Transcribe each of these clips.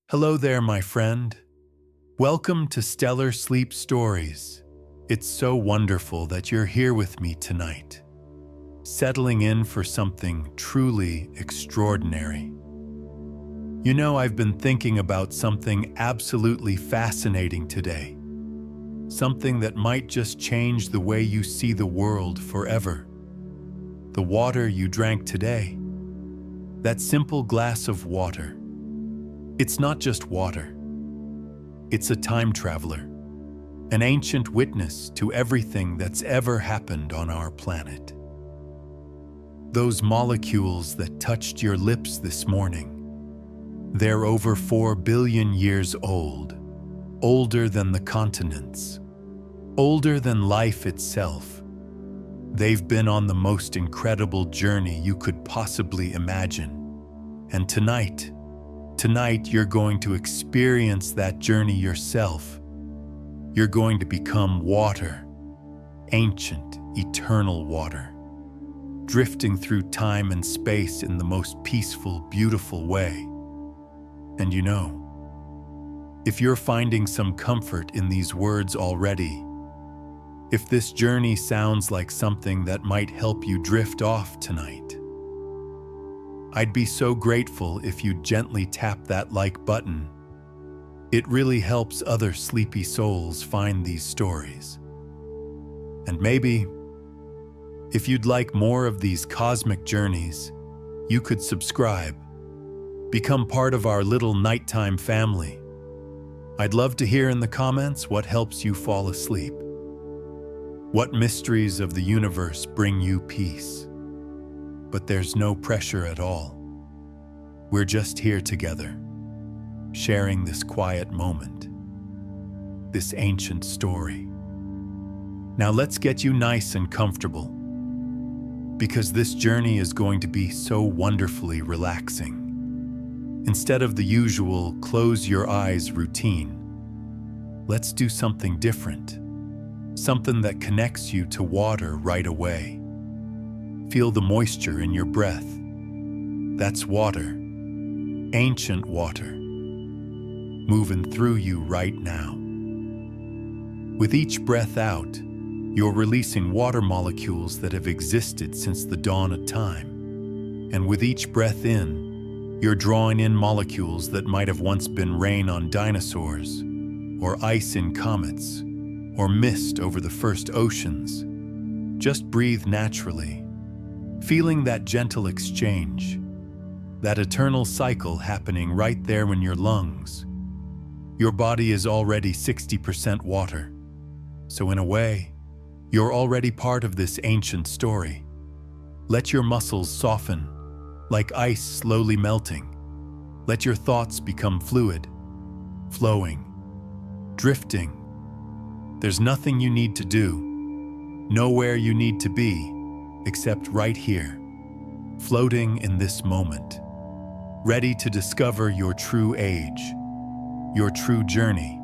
Hello there, my friend. Welcome to Stellar Sleep Stories. It's so wonderful that you're here with me tonight, settling in for something truly extraordinary. You know, I've been thinking about something absolutely fascinating today, something that might just change the way you see the world forever. The water you drank today, that simple glass of water. It's not just water. It's a time traveler, an ancient witness to everything that's ever happened on our planet. Those molecules that touched your lips this morning, they're over 4 billion years old, older than the continents, older than life itself. They've been on the most incredible journey you could possibly imagine. And tonight you're going to experience that journey yourself. You're going to become water, ancient, eternal water, drifting through time and space in the most peaceful, beautiful way. And you know, if you're finding some comfort in these words already, if this journey sounds like something that might help you drift off tonight, I'd be so grateful if you'd gently tap that like button. It really helps other sleepy souls find these stories. And maybe, if you'd like more of these cosmic journeys, you could subscribe, become part of our little nighttime family. I'd love to hear in the comments what helps you fall asleep. What mysteries of the universe bring you peace? But there's no pressure at all. We're just here together, sharing this quiet moment, this ancient story. Now let's get you nice and comfortable, because this journey is going to be so wonderfully relaxing. Instead of the usual close your eyes routine, let's do something different, something that connects you to water right away. Feel the moisture in your breath. That's water, ancient water, moving through you right now. With each breath out, you're releasing water molecules that have existed since the dawn of time. And with each breath in, you're drawing in molecules that might have once been rain on dinosaurs, or ice in comets, or mist over the first oceans. Just breathe naturally, feeling that gentle exchange, that eternal cycle happening right there in your lungs. Your body is already 60% water, so in a way, you're already part of this ancient story. Let your muscles soften, like ice slowly melting. Let your thoughts become fluid, flowing, drifting. There's nothing you need to do, nowhere you need to be, except right here, floating in this moment, ready to discover your true age, your true journey.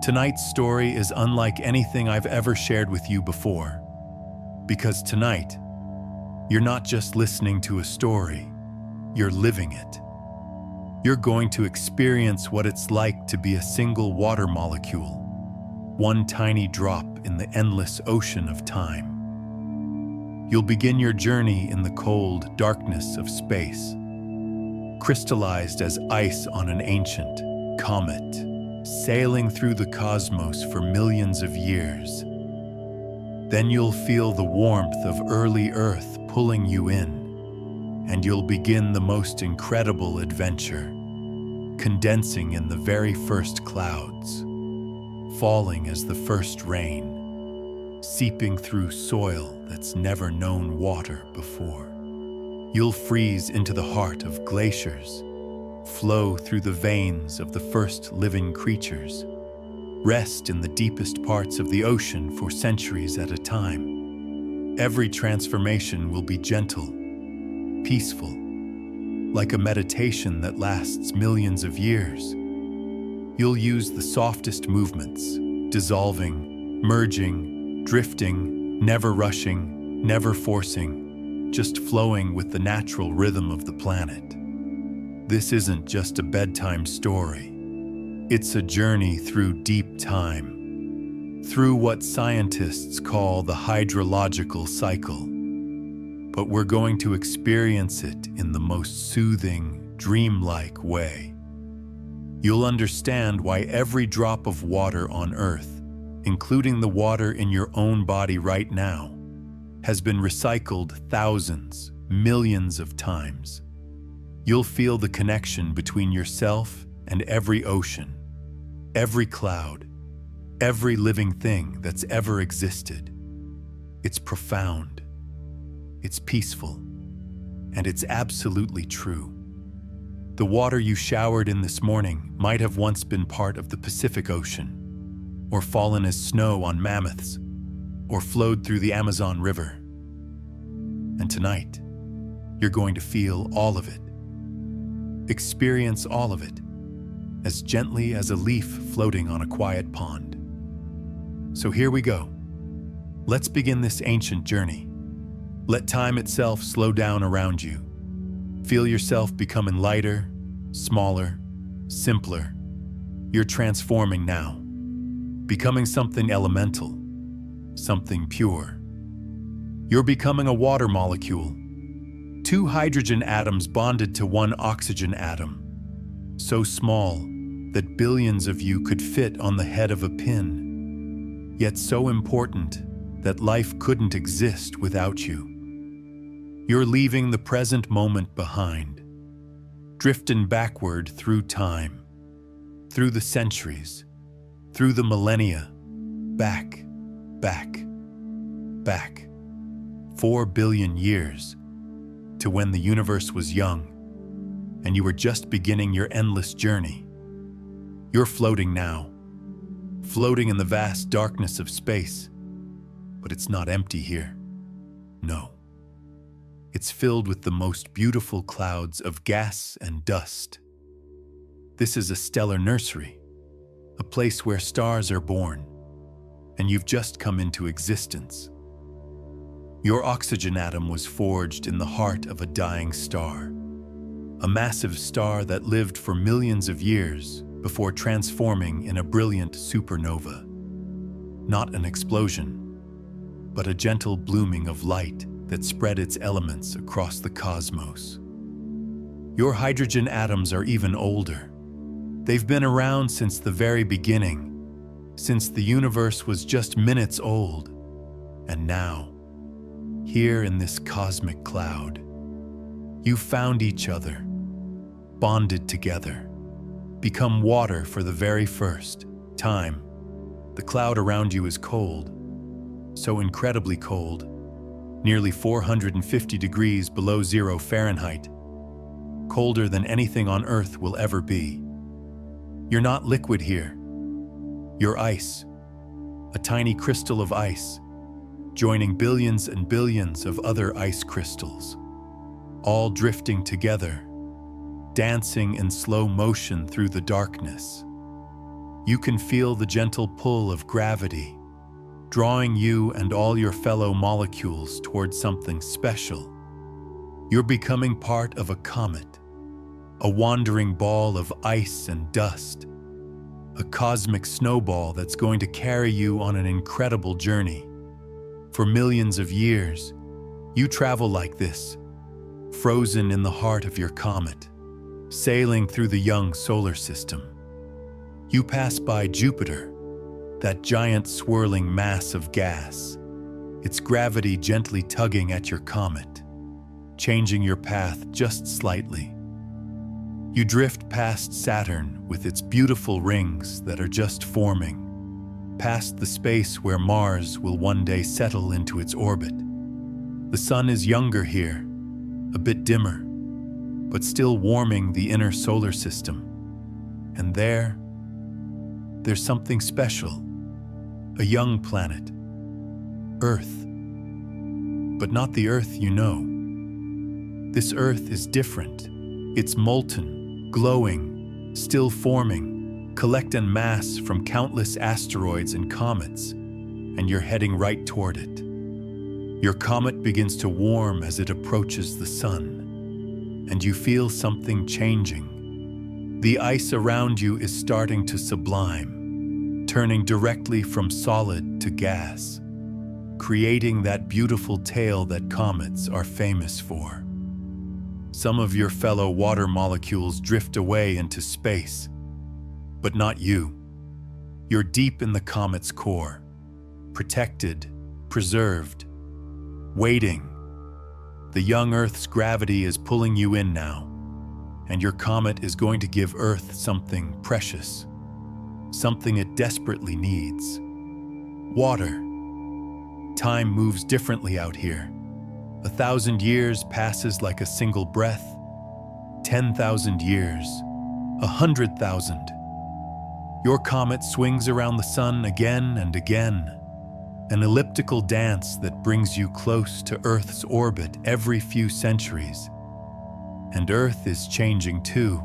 Tonight's story is unlike anything I've ever shared with you before, because tonight, you're not just listening to a story, you're living it. You're going to experience what it's like to be a single water molecule, one tiny drop in the endless ocean of time. You'll begin your journey in the cold darkness of space, crystallized as ice on an ancient comet, sailing through the cosmos for millions of years. Then you'll feel the warmth of early Earth pulling you in, and you'll begin the most incredible adventure, condensing in the very first clouds, falling as the first rain, seeping through soil that's never known water before. You'll freeze into the heart of glaciers, flow through the veins of the first living creatures, rest in the deepest parts of the ocean for centuries at a time. Every transformation will be gentle, peaceful, like a meditation that lasts millions of years. You'll use the softest movements, dissolving, merging, drifting, never rushing, never forcing, just flowing with the natural rhythm of the planet. This isn't just a bedtime story. It's a journey through deep time, through what scientists call the hydrological cycle. But we're going to experience it in the most soothing, dreamlike way. You'll understand why every drop of water on Earth, including the water in your own body right now, has been recycled thousands, millions of times. You'll feel the connection between yourself and every ocean, every cloud, every living thing that's ever existed. It's profound, it's peaceful, and it's absolutely true. The water you showered in this morning might have once been part of the Pacific Ocean, or fallen as snow on mammoths, or flowed through the Amazon River. And tonight, you're going to feel all of it. Experience all of it, as gently as a leaf floating on a quiet pond. So here we go. Let's begin this ancient journey. Let time itself slow down around you. Feel yourself becoming lighter, smaller, simpler. You're transforming now, becoming something elemental, something pure. You're becoming a water molecule, two hydrogen atoms bonded to one oxygen atom, so small that billions of you could fit on the head of a pin, yet so important that life couldn't exist without you. You're leaving the present moment behind, drifting backward through time, through the centuries, through the millennia, back, back, back, 4 billion years, to when the universe was young, and you were just beginning your endless journey. You're floating now, floating in the vast darkness of space, but it's not empty here. No. It's filled with the most beautiful clouds of gas and dust. This is a stellar nursery, a place where stars are born, and you've just come into existence. Your oxygen atom was forged in the heart of a dying star, a massive star that lived for millions of years before transforming in a brilliant supernova. Not an explosion, but a gentle blooming of light that spread its elements across the cosmos. Your hydrogen atoms are even older. They've been around since the very beginning, since the universe was just minutes old. And now, here in this cosmic cloud, you found each other, bonded together, become water for the very first time. The cloud around you is cold, so incredibly cold, nearly 450 degrees below 0 Fahrenheit, colder than anything on Earth will ever be. You're not liquid here. You're ice, a tiny crystal of ice, joining billions and billions of other ice crystals, all drifting together, dancing in slow motion through the darkness. You can feel the gentle pull of gravity, drawing you and all your fellow molecules towards something special. You're becoming part of a comet, a wandering ball of ice and dust, a cosmic snowball that's going to carry you on an incredible journey. For millions of years, you travel like this, frozen in the heart of your comet, sailing through the young solar system. You pass by Jupiter, that giant swirling mass of gas, its gravity gently tugging at your comet, changing your path just slightly. You drift past Saturn with its beautiful rings that are just forming, past the space where Mars will one day settle into its orbit. The sun is younger here, a bit dimmer, but still warming the inner solar system. And there's something special. A young planet, Earth, but not the Earth you know. This Earth is different. It's molten, glowing, still forming, collecting mass from countless asteroids and comets, and you're heading right toward it. Your comet begins to warm as it approaches the sun, and you feel something changing. The ice around you is starting to sublime, turning directly from solid to gas, creating that beautiful tail that comets are famous for. Some of your fellow water molecules drift away into space, but not you. You're deep in the comet's core, protected, preserved, waiting. The young Earth's gravity is pulling you in now, and your comet is going to give Earth something precious, something it desperately needs. Water. Time moves differently out here. 1,000 years passes like a single breath. 10,000 years. 100,000. Your comet swings around the sun again and again, an elliptical dance that brings you close to Earth's orbit every few centuries. And Earth is changing too,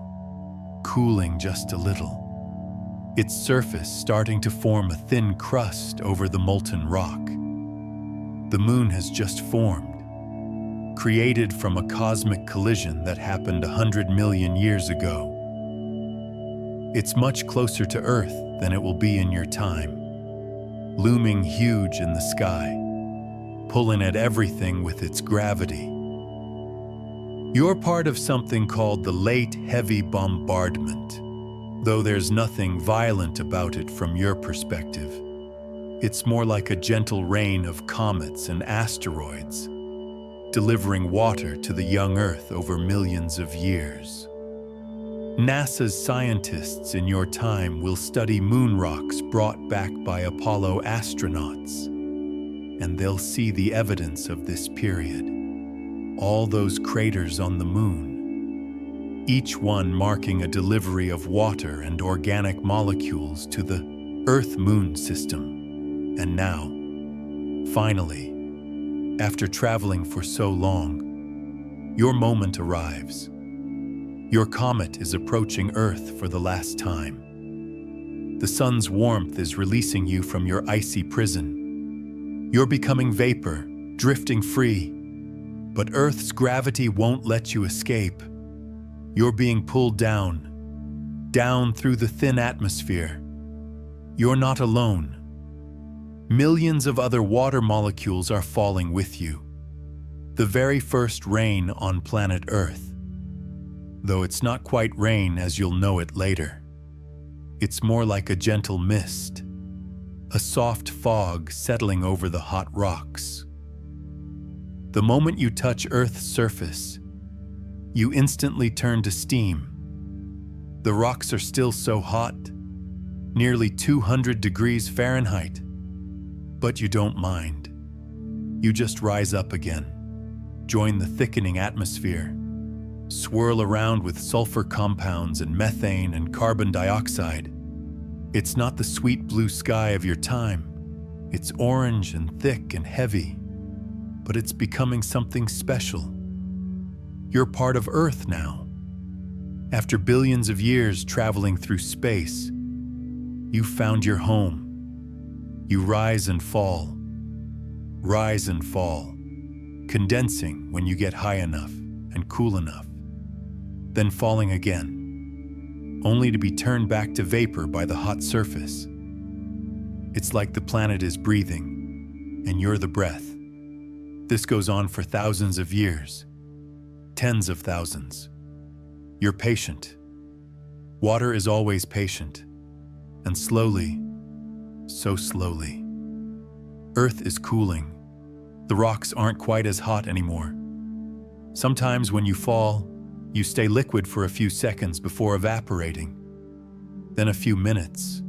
cooling just a little. Its surface starting to form a thin crust over the molten rock. The moon has just formed, created from a cosmic collision that happened 100 million years ago. It's much closer to Earth than it will be in your time, looming huge in the sky, pulling at everything with its gravity. You're part of something called the Late Heavy Bombardment, though there's nothing violent about it from your perspective. It's more like a gentle rain of comets and asteroids, delivering water to the young Earth over millions of years. NASA's scientists in your time will study moon rocks brought back by Apollo astronauts, and they'll see the evidence of this period. All those craters on the moon, each one marking a delivery of water and organic molecules to the Earth-Moon system. And now, finally, after traveling for so long, your moment arrives. Your comet is approaching Earth for the last time. The sun's warmth is releasing you from your icy prison. You're becoming vapor, drifting free. But Earth's gravity won't let you escape. You're being pulled down through the thin atmosphere. You're not alone. Millions of other water molecules are falling with you. The very first rain on planet Earth. Though it's not quite rain as you'll know it later. It's more like a gentle mist, a soft fog settling over the hot rocks. The moment you touch Earth's surface, you instantly turn to steam. The rocks are still so hot, nearly 200 degrees Fahrenheit, but you don't mind. You just rise up again, join the thickening atmosphere, swirl around with sulfur compounds and methane and carbon dioxide. It's not the sweet blue sky of your time. It's orange and thick and heavy, but it's becoming something special. You're part of Earth now. After billions of years traveling through space, you found your home. You rise and fall, condensing when you get high enough and cool enough, then falling again, only to be turned back to vapor by the hot surface. It's like the planet is breathing, and you're the breath. This goes on for thousands of years, tens of thousands. You're patient. Water is always patient, and slowly, so slowly, Earth is cooling. The rocks aren't quite as hot anymore. Sometimes when you fall, you stay liquid for a few seconds before evaporating, then a few minutes,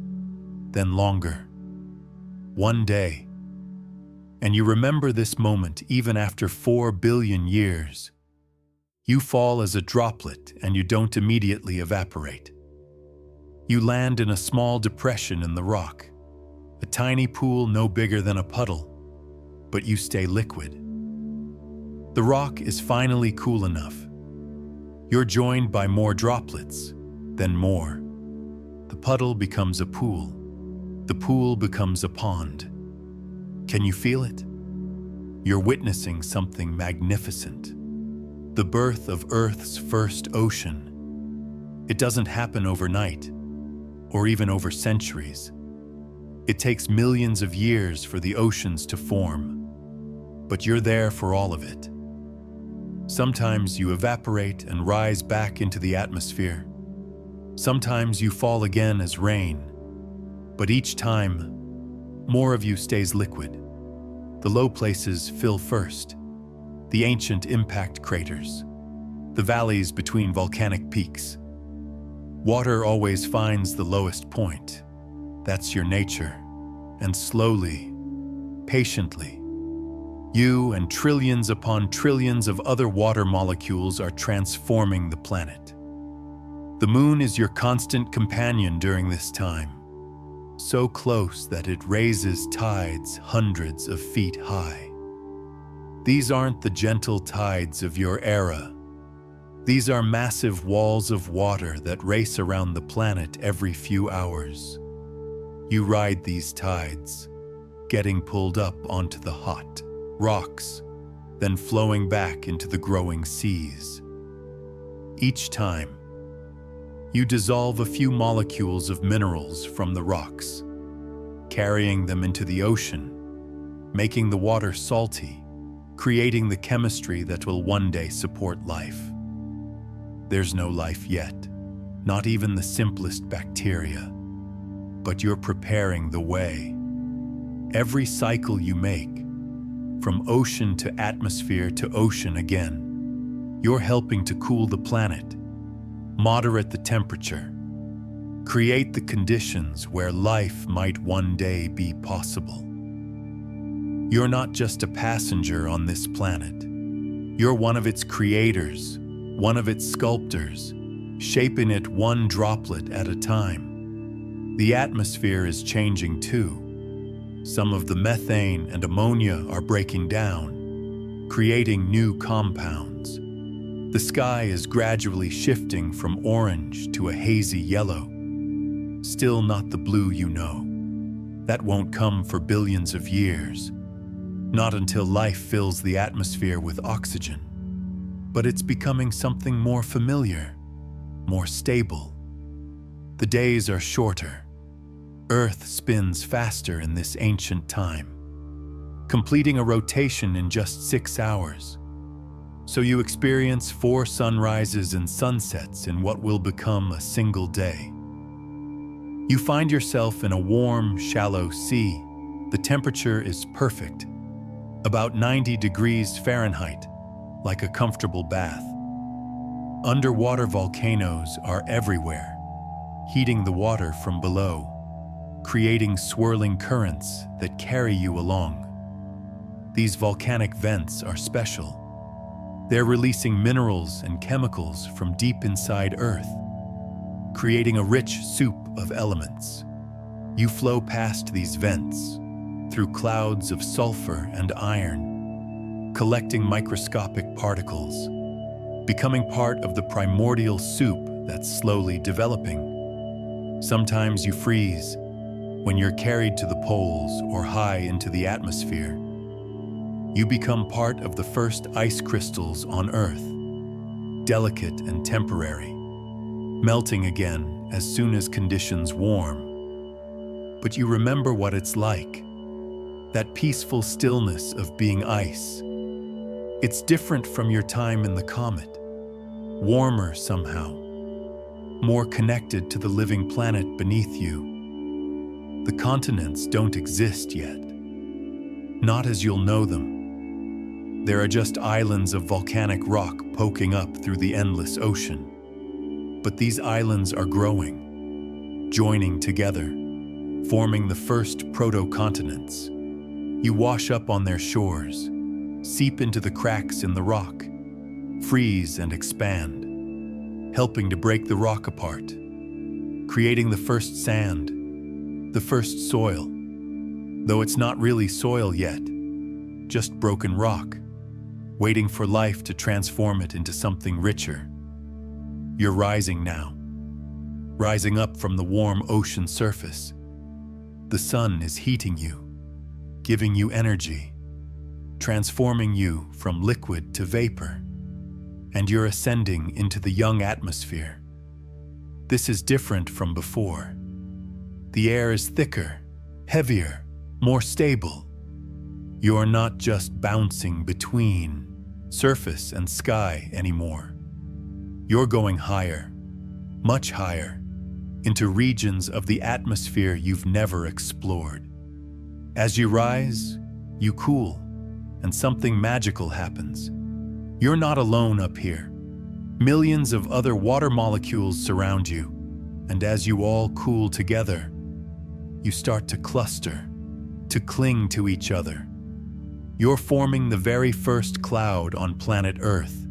then longer. One day. And you remember this moment even after 4 billion years. You fall as a droplet and you don't immediately evaporate. You land in a small depression in the rock, a tiny pool no bigger than a puddle, but you stay liquid. The rock is finally cool enough. You're joined by more droplets, then more. The puddle becomes a pool. The pool becomes a pond. Can you feel it? You're witnessing something magnificent. The birth of Earth's first ocean. It doesn't happen overnight, or even over centuries. It takes millions of years for the oceans to form, but you're there for all of it. Sometimes you evaporate and rise back into the atmosphere. Sometimes you fall again as rain, but each time, more of you stays liquid. The low places fill first, the ancient impact craters, the valleys between volcanic peaks. Water always finds the lowest point. That's your nature. And slowly, patiently, you and trillions upon trillions of other water molecules are transforming the planet. The moon is your constant companion during this time, so close that it raises tides hundreds of feet high. These aren't the gentle tides of your era. These are massive walls of water that race around the planet every few hours. You ride these tides, getting pulled up onto the hot rocks, then flowing back into the growing seas. Each time, you dissolve a few molecules of minerals from the rocks, carrying them into the ocean, making the water salty, creating the chemistry that will one day support life. There's no life yet, not even the simplest bacteria, but you're preparing the way. Every cycle you make, from ocean to atmosphere to ocean again, you're helping to cool the planet, moderate the temperature, create the conditions where life might one day be possible. You're not just a passenger on this planet. You're one of its creators, one of its sculptors, shaping it one droplet at a time. The atmosphere is changing too. Some of the methane and ammonia are breaking down, creating new compounds. The sky is gradually shifting from orange to a hazy yellow. Still not the blue you know. That won't come for billions of years. Not until life fills the atmosphere with oxygen. But it's becoming something more familiar, more stable. The days are shorter. Earth spins faster in this ancient time, completing a rotation in just 6 hours. So you experience 4 sunrises and sunsets in what will become a single day. You find yourself in a warm, shallow sea. The temperature is perfect, about 90 degrees Fahrenheit, like a comfortable bath. Underwater volcanoes are everywhere, heating the water from below, creating swirling currents that carry you along. These volcanic vents are special. They're releasing minerals and chemicals from deep inside Earth, creating a rich soup of elements. You flow past these vents, through clouds of sulfur and iron, collecting microscopic particles, becoming part of the primordial soup that's slowly developing. Sometimes you freeze when you're carried to the poles or high into the atmosphere. You become part of the first ice crystals on Earth, delicate and temporary, melting again as soon as conditions warm. But you remember what it's like, that peaceful stillness of being ice. It's different from your time in the comet, warmer somehow, more connected to the living planet beneath you. The continents don't exist yet, not as you'll know them. There are just islands of volcanic rock poking up through the endless ocean. But these islands are growing, joining together, forming the first proto-continents. You wash up on their shores, seep into the cracks in the rock, freeze and expand, helping to break the rock apart, creating the first sand, the first soil, though it's not really soil yet, just broken rock, waiting for life to transform it into something richer. You're rising now, rising up from the warm ocean surface. The sun is heating you, giving you energy, transforming you from liquid to vapor, and you're ascending into the young atmosphere. This is different from before. The air is thicker, heavier, more stable. You're not just bouncing between surface and sky anymore. You're going higher, much higher, into regions of the atmosphere you've never explored. As you rise, you cool, and something magical happens. You're not alone up here. Millions of other water molecules surround you, and as you all cool together, you start to cluster, to cling to each other. You're forming the very first cloud on planet Earth.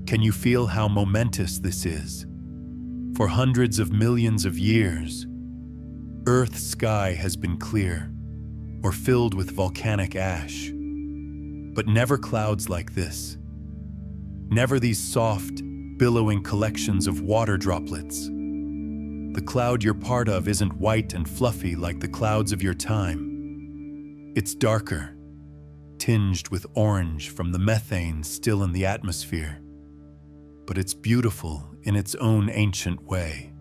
Can you feel how momentous this is? For hundreds of millions of years, Earth's sky has been clear or filled with volcanic ash, but never clouds like this. Never these soft, billowing collections of water droplets. The cloud you're part of isn't white and fluffy like the clouds of your time. It's darker, tinged with orange from the methane still in the atmosphere. But it's beautiful in its own ancient way.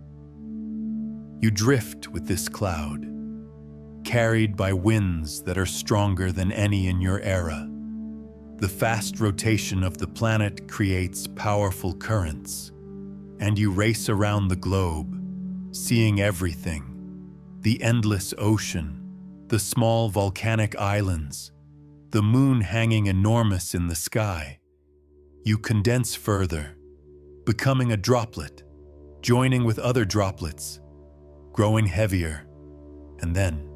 You drift with this cloud, carried by winds that are stronger than any in your era. The fast rotation of the planet creates powerful currents, and you race around the globe, seeing everything: the endless ocean, the small volcanic islands, the moon hanging enormous in the sky. You condense further, becoming a droplet, joining with other droplets, growing heavier, and then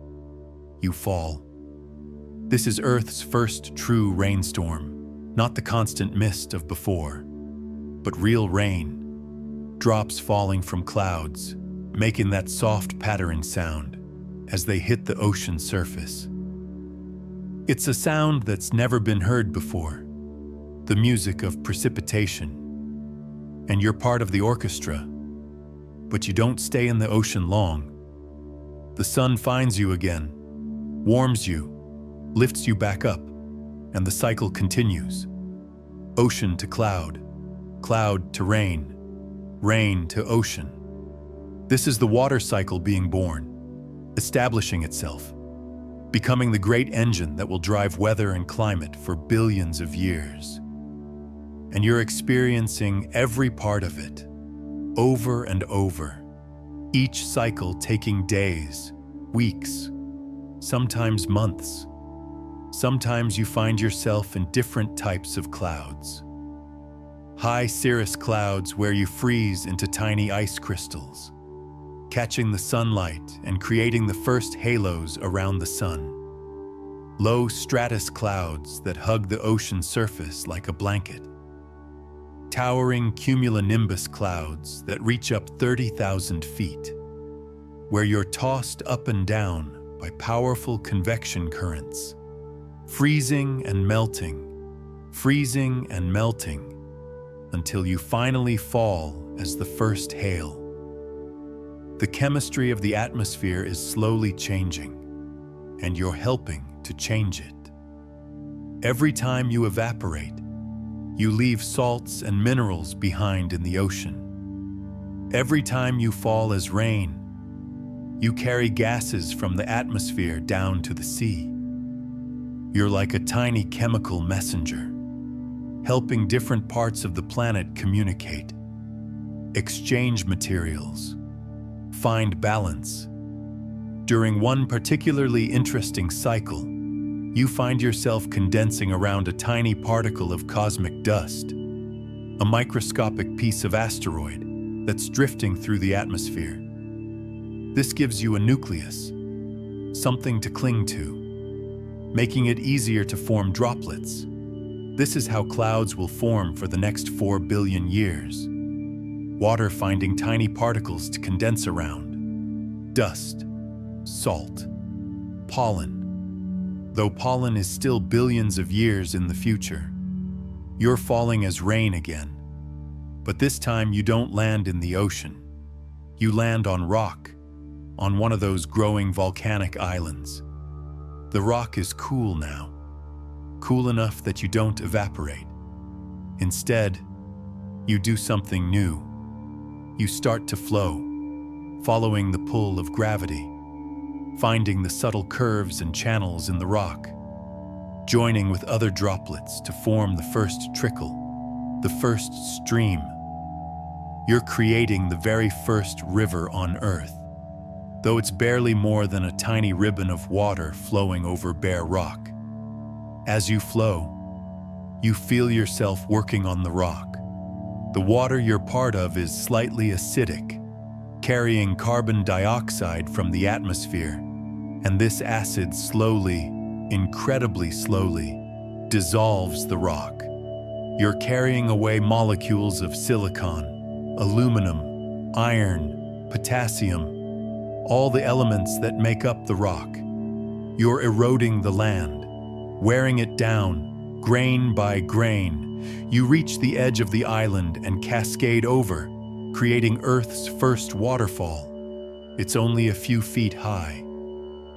you fall. This is Earth's first true rainstorm, not the constant mist of before, but real rain, drops falling from clouds, making that soft pattering sound as they hit the ocean surface. It's a sound that's never been heard before, the music of precipitation. And you're part of the orchestra, but you don't stay in the ocean long. The sun finds you again, warms you, lifts you back up, and the cycle continues. Ocean to cloud, cloud to rain, rain to ocean. This is the water cycle being born, establishing itself, becoming the great engine that will drive weather and climate for billions of years. And you're experiencing every part of it, over and over, each cycle taking days, weeks, sometimes months. Sometimes you find yourself in different types of clouds. High cirrus clouds where you freeze into tiny ice crystals, catching the sunlight and creating the first halos around the sun. Low stratus clouds that hug the ocean surface like a blanket. Towering cumulonimbus clouds that reach up 30,000 feet, where you're tossed up and down by powerful convection currents, freezing and melting, until you finally fall as the first hail. The chemistry of the atmosphere is slowly changing, and you're helping to change it. Every time you evaporate, you leave salts and minerals behind in the ocean. Every time you fall as rain, you carry gases from the atmosphere down to the sea. You're like a tiny chemical messenger, helping different parts of the planet communicate, exchange materials, find balance. During one particularly interesting cycle, you find yourself condensing around a tiny particle of cosmic dust, a microscopic piece of asteroid that's drifting through the atmosphere. This gives you a nucleus, something to cling to, making it easier to form droplets. This is how clouds will form for the next 4 billion years. Water finding tiny particles to condense around. Dust, salt, pollen. Though pollen is still billions of years in the future, you're falling as rain again. But this time you don't land in the ocean. You land on rock, on one of those growing volcanic islands. The rock is cool now, cool enough that you don't evaporate. Instead, you do something new. You start to flow, following the pull of gravity, finding the subtle curves and channels in the rock, joining with other droplets to form the first trickle, the first stream. You're creating the very first river on Earth, though it's barely more than a tiny ribbon of water flowing over bare rock. As you flow, you feel yourself working on the rock. The water you're part of is slightly acidic, carrying carbon dioxide from the atmosphere, and this acid slowly, incredibly slowly, dissolves the rock. You're carrying away molecules of silicon, aluminum, iron, potassium, all the elements that make up the rock. You're eroding the land, wearing it down, grain by grain. You reach the edge of the island and cascade over, creating Earth's first waterfall. It's only a few feet high,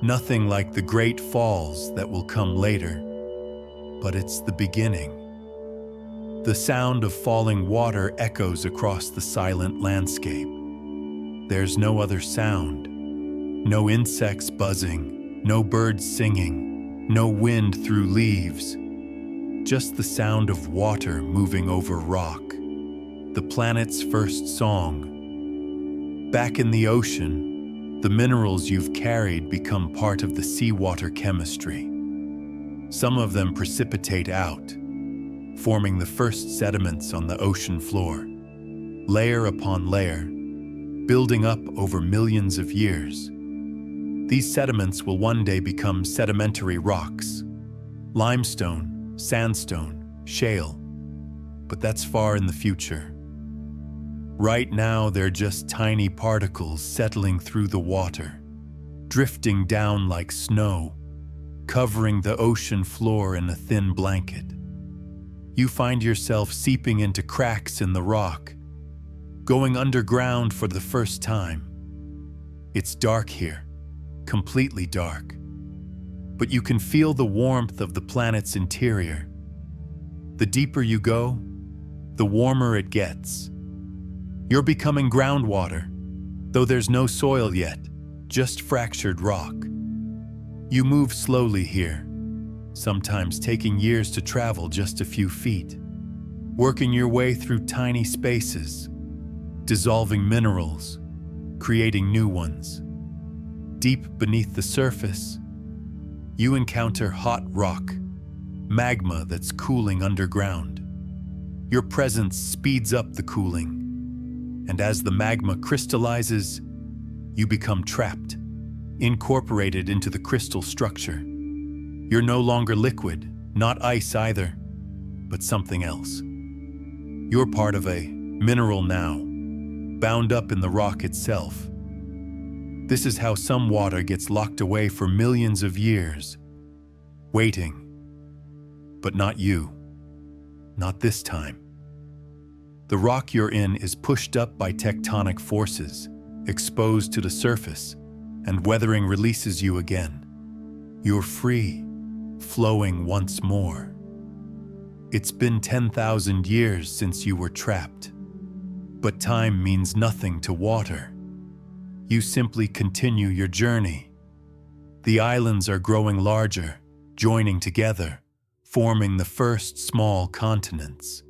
nothing like the great falls that will come later, but it's the beginning. The sound of falling water echoes across the silent landscape. There's no other sound, no insects buzzing, no birds singing, no wind through leaves. Just the sound of water moving over rock, the planet's first song. Back in the ocean, the minerals you've carried become part of the seawater chemistry. Some of them precipitate out, forming the first sediments on the ocean floor, layer upon layer, building up over millions of years. These sediments will one day become sedimentary rocks, limestone, sandstone, shale, but that's far in the future. Right now, they're just tiny particles settling through the water, drifting down like snow, covering the ocean floor in a thin blanket. You find yourself seeping into cracks in the rock, going underground for the first time. It's dark here, completely dark, but you can feel the warmth of the planet's interior. The deeper you go, the warmer it gets. You're becoming groundwater, though there's no soil yet, just fractured rock. You move slowly here, sometimes taking years to travel just a few feet, working your way through tiny spaces, dissolving minerals, creating new ones. Deep beneath the surface, you encounter hot rock, magma that's cooling underground. Your presence speeds up the cooling, and as the magma crystallizes, you become trapped, incorporated into the crystal structure. You're no longer liquid, not ice either, but something else. You're part of a mineral now, bound up in the rock itself. This is how some water gets locked away for millions of years, waiting. But not you. Not this time. The rock you're in is pushed up by tectonic forces, exposed to the surface, and weathering releases you again. You're free, flowing once more. It's been 10,000 years since you were trapped, but time means nothing to water. You simply continue your journey. The islands are growing larger, joining together, forming the first small continents,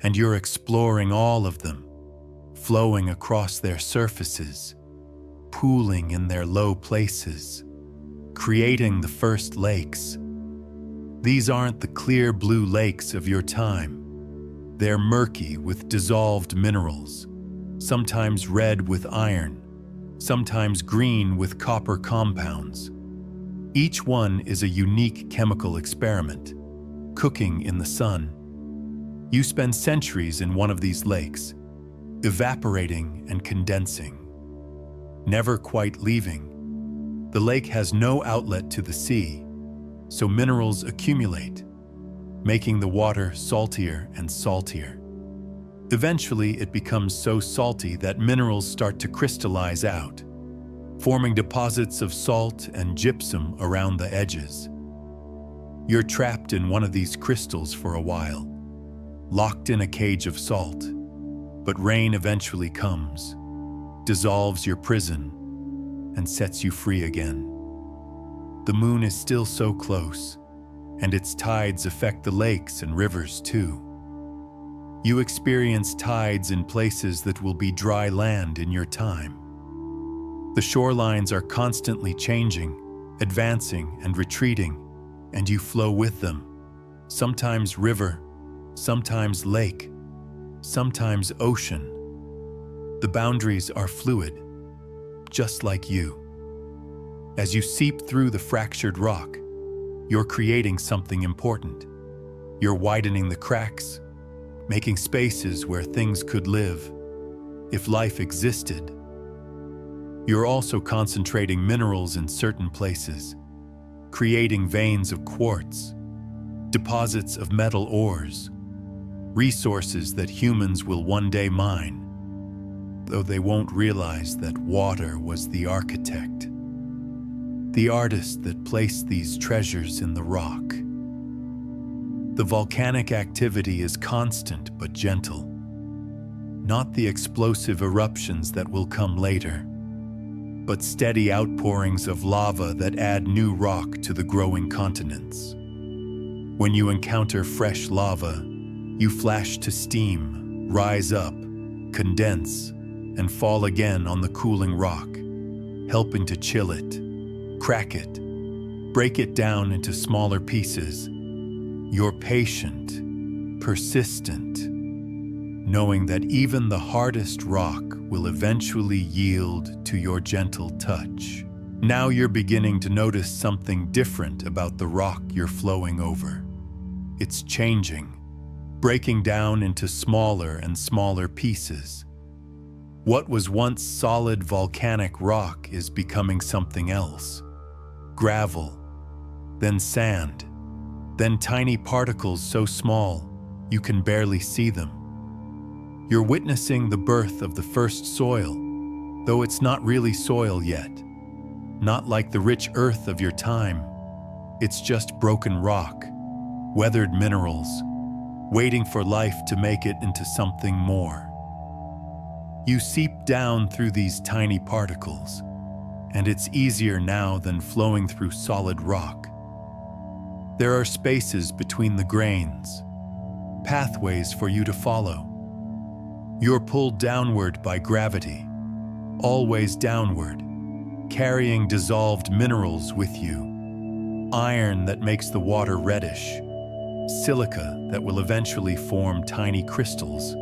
and you're exploring all of them, flowing across their surfaces, pooling in their low places, creating the first lakes. These aren't the clear blue lakes of your time. They're murky with dissolved minerals, sometimes red with iron, sometimes green with copper compounds. Each one is a unique chemical experiment, cooking in the sun. You spend centuries in one of these lakes, evaporating and condensing, never quite leaving. The lake has no outlet to the sea, so minerals accumulate, making the water saltier and saltier. Eventually, it becomes so salty that minerals start to crystallize out, forming deposits of salt and gypsum around the edges. You're trapped in one of these crystals for a while, locked in a cage of salt. But rain eventually comes, dissolves your prison, and sets you free again. The moon is still so close, and its tides affect the lakes and rivers too. You experience tides in places that will be dry land in your time. The shorelines are constantly changing, advancing and retreating, and you flow with them. Sometimes river, sometimes lake, sometimes ocean. The boundaries are fluid, just like you. As you seep through the fractured rock, you're creating something important. You're widening the cracks, making spaces where things could live, if life existed. You're also concentrating minerals in certain places, creating veins of quartz, deposits of metal ores, resources that humans will one day mine, though they won't realize that water was the architect, the artist that placed these treasures in the rock. The volcanic activity is constant but gentle, not the explosive eruptions that will come later, but steady outpourings of lava that add new rock to the growing continents. When you encounter fresh lava, you flash to steam, rise up, condense, and fall again on the cooling rock, helping to chill it, crack it, break it down into smaller pieces. You're patient, persistent, knowing that even the hardest rock will eventually yield to your gentle touch. Now you're beginning to notice something different about the rock you're flowing over. It's changing, breaking down into smaller and smaller pieces. What was once solid volcanic rock is becoming something else. Gravel, then sand, then tiny particles so small you can barely see them. You're witnessing the birth of the first soil, though it's not really soil yet. Not like the rich earth of your time. It's just broken rock, weathered minerals, waiting for life to make it into something more. You seep down through these tiny particles, and it's easier now than flowing through solid rock. There are spaces between the grains, pathways for you to follow. You're pulled downward by gravity, always downward, carrying dissolved minerals with you. Iron that makes the water reddish, silica that will eventually form tiny crystals,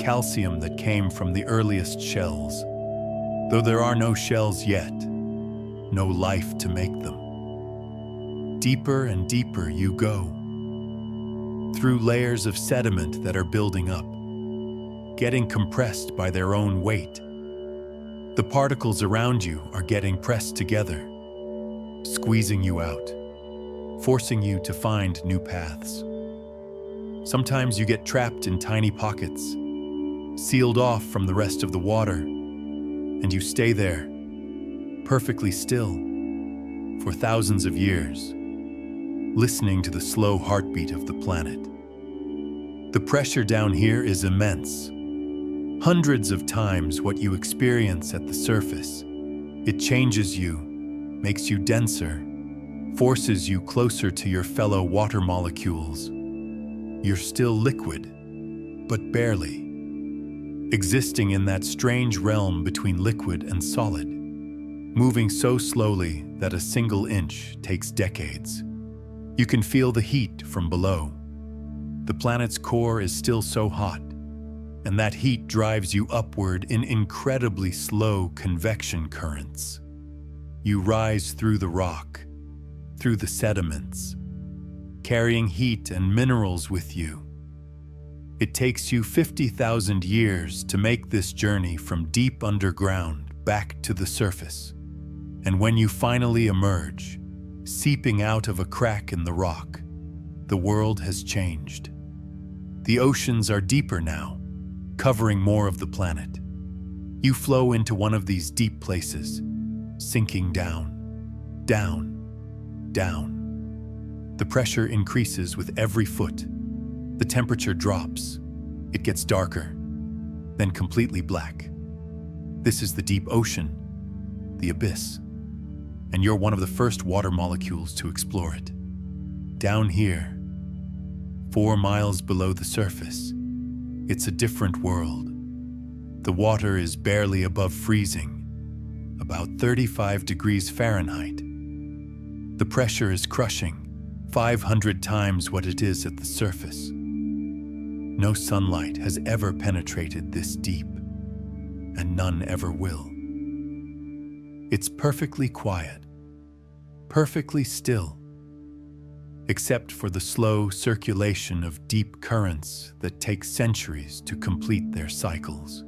calcium that came from the earliest shells, though there are no shells yet, no life to make them. Deeper and deeper you go, through layers of sediment that are building up, getting compressed by their own weight. The particles around you are getting pressed together, squeezing you out, forcing you to find new paths. Sometimes you get trapped in tiny pockets, sealed off from the rest of the water, and you stay there, perfectly still, for thousands of years, listening to the slow heartbeat of the planet. The pressure down here is immense, hundreds of times what you experience at the surface. It changes you, makes you denser, forces you closer to your fellow water molecules. You're still liquid, but barely, existing in that strange realm between liquid and solid, moving so slowly that a single inch takes decades. You can feel the heat from below. The planet's core is still so hot, and that heat drives you upward in incredibly slow convection currents. You rise through the rock, through the sediments, carrying heat and minerals with you. It takes you 50,000 years to make this journey from deep underground back to the surface. And when you finally emerge, seeping out of a crack in the rock, the world has changed. The oceans are deeper now, covering more of the planet. You flow into one of these deep places, sinking down, down, down. The pressure increases with every foot. The temperature drops. It gets darker. then completely black. This is the deep ocean, the abyss, and you're one of the first water molecules to explore it. Down here, 4 miles below the surface, it's a different world. The water is barely above freezing, about 35 degrees Fahrenheit. The pressure is crushing, 500 times what it is at the surface. No sunlight has ever penetrated this deep, and none ever will. It's perfectly quiet, perfectly still, except for the slow circulation of deep currents that take centuries to complete their cycles.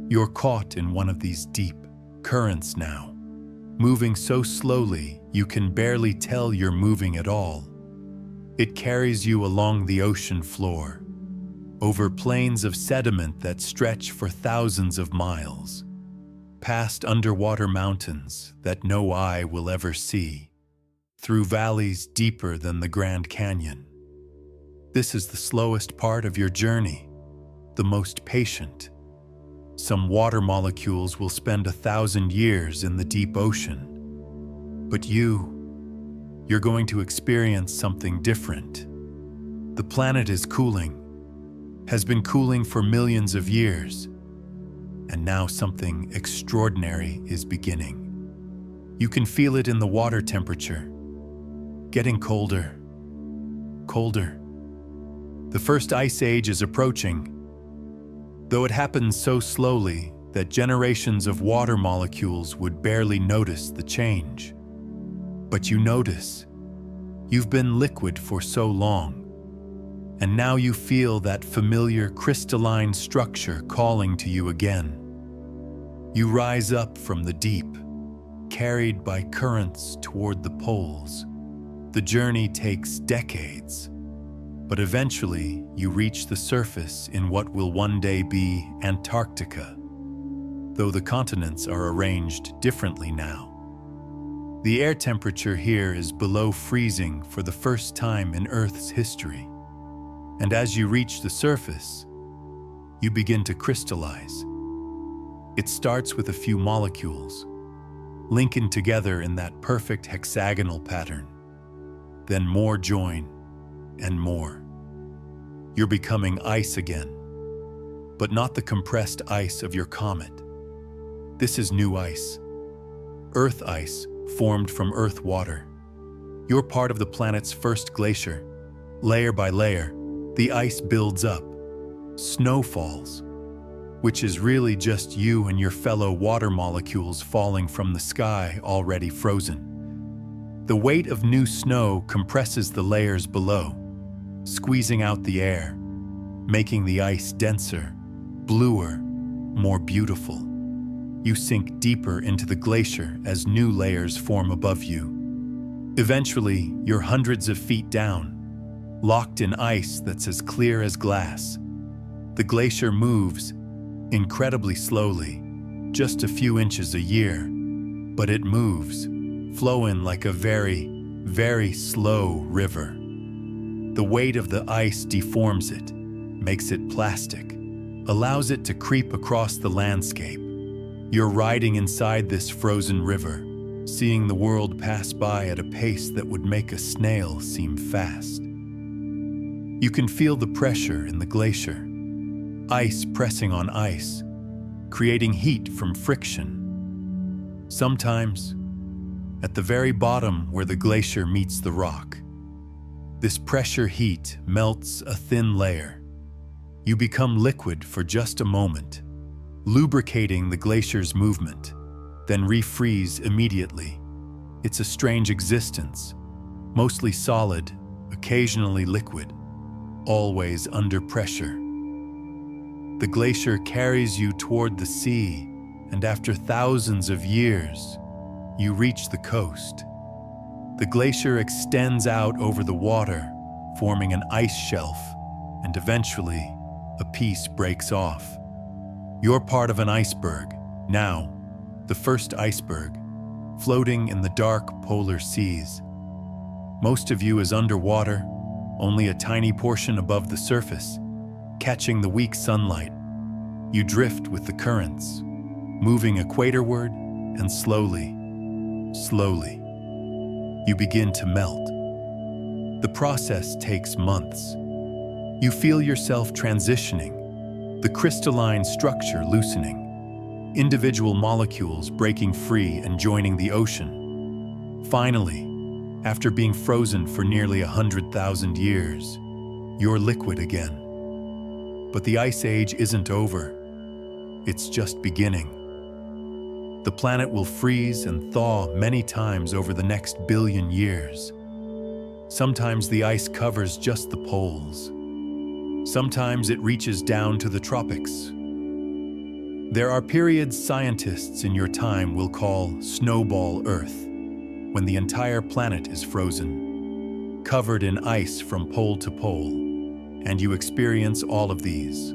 You're caught in one of these deep currents now, moving so slowly you can barely tell you're moving at all. It carries you along the ocean floor, over plains of sediment that stretch for thousands of miles, past underwater mountains that no eye will ever see, through valleys deeper than the Grand Canyon. This is the slowest part of your journey, the most patient. Some water molecules will spend 1,000 years in the deep ocean. But you're going to experience something different. The planet is cooling, has been cooling for millions of years, and now something extraordinary is beginning. You can feel it in the water temperature, getting colder, colder. The first ice age is approaching, though it happens so slowly that generations of water molecules would barely notice the change. But you notice. You've been liquid for so long, and now you feel that familiar crystalline structure calling to you again. You rise up from the deep, carried by currents toward the poles. The journey takes decades, but eventually you reach the surface in what will one day be Antarctica, though the continents are arranged differently now. The air temperature here is below freezing for the first time in Earth's history. And as you reach the surface, you begin to crystallize. It starts with a few molecules, linking together in that perfect hexagonal pattern. Then more join, and more. You're becoming ice again, but not the compressed ice of your comet. This is new ice, Earth ice formed from Earth water. You're part of the planet's first glacier. Layer by layer, the ice builds up. Snow falls, which is really just you and your fellow water molecules falling from the sky already frozen. The weight of new snow compresses the layers below, squeezing out the air, making the ice denser, bluer, more beautiful. You sink deeper into the glacier as new layers form above you. Eventually, you're hundreds of feet down, locked in ice that's as clear as glass. The glacier moves incredibly slowly, just a few inches a year, but it moves, flowing like a very, very slow river. The weight of the ice deforms it, makes it plastic, allows it to creep across the landscape. You're riding inside this frozen river, seeing the world pass by at a pace that would make a snail seem fast. You can feel the pressure in the glacier, ice pressing on ice, creating heat from friction. Sometimes, at the very bottom where the glacier meets the rock, this pressure heat melts a thin layer. You become liquid for just a moment, lubricating the glacier's movement, then refreeze immediately. It's a strange existence, mostly solid, occasionally liquid, always under pressure. The glacier carries you toward the sea, and after thousands of years, you reach the coast. The glacier extends out over the water, forming an ice shelf, and eventually, a piece breaks off. You're part of an iceberg, now, the first iceberg, floating in the dark polar seas. Most of you is underwater, only a tiny portion above the surface, catching the weak sunlight. You drift with the currents, moving equatorward, and slowly, you begin to melt. The process takes months. You feel yourself transitioning, the crystalline structure loosening, individual molecules breaking free and joining the ocean. Finally, after being frozen for nearly 100,000 years, you're liquid again. But the Ice Age isn't over. It's just beginning. The planet will freeze and thaw many times over the next billion years. Sometimes the ice covers just the poles. Sometimes it reaches down to the tropics. There are periods scientists in your time will call Snowball Earth, when the entire planet is frozen, covered in ice from pole to pole, and you experience all of these.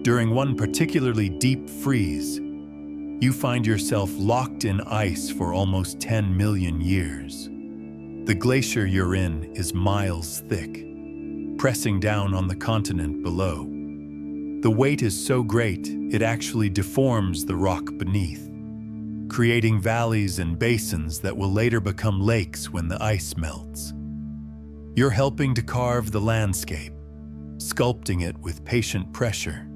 During one particularly deep freeze, you find yourself locked in ice for almost 10 million years. The glacier you're in is miles thick, pressing down on the continent below. The weight is so great, it actually deforms the rock beneath, creating valleys and basins that will later become lakes when the ice melts. You're helping to carve the landscape, sculpting it with patient pressure.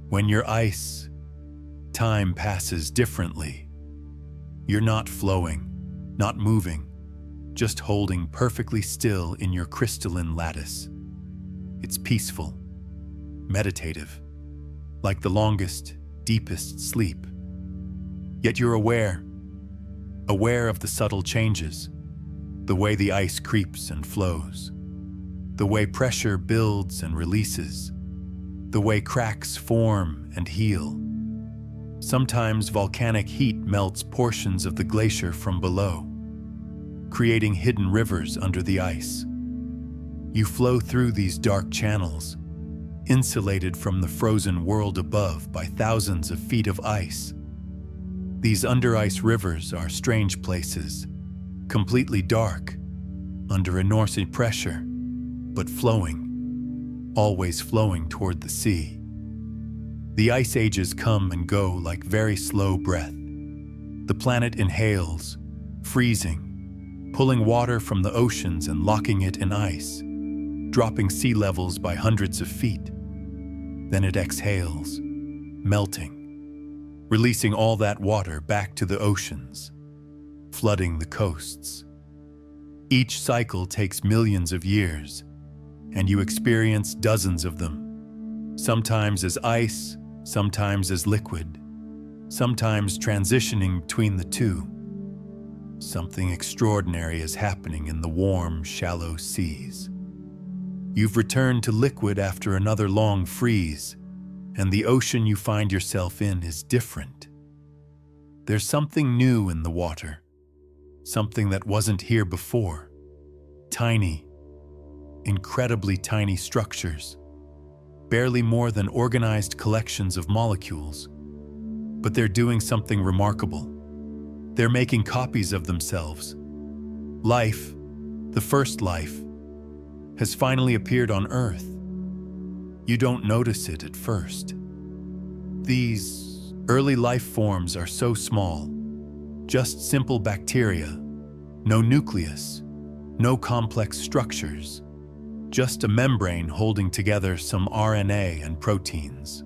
When you're ice, time passes differently. You're not flowing, not moving, just holding perfectly still in your crystalline lattice. It's peaceful, meditative, like the longest, deepest sleep. Yet you're aware of the subtle changes, the way the ice creeps and flows, the way pressure builds and releases, the way cracks form and heal. Sometimes volcanic heat melts portions of the glacier from below, creating hidden rivers under the ice. You flow through these dark channels, insulated from the frozen world above by thousands of feet of ice. These under-ice rivers are strange places, completely dark, under enormous pressure, but flowing, always flowing toward the sea. The ice ages come and go like very slow breath. The planet inhales, freezing, pulling water from the oceans and locking it in ice, dropping sea levels by hundreds of feet. Then it exhales, melting, releasing all that water back to the oceans, flooding the coasts. Each cycle takes millions of years, and you experience dozens of them, sometimes as ice, sometimes as liquid, sometimes transitioning between the two. Something extraordinary is happening in the warm, shallow seas. You've returned to liquid after another long freeze, and the ocean you find yourself in is different. There's something new in the water, something that wasn't here before. Tiny, incredibly tiny structures, barely more than organized collections of molecules. But they're doing something remarkable. They're making copies of themselves. Life, the first life, has finally appeared on Earth. You don't notice it at first. These early life forms are so small, just simple bacteria, no nucleus, no complex structures, just a membrane holding together some RNA and proteins.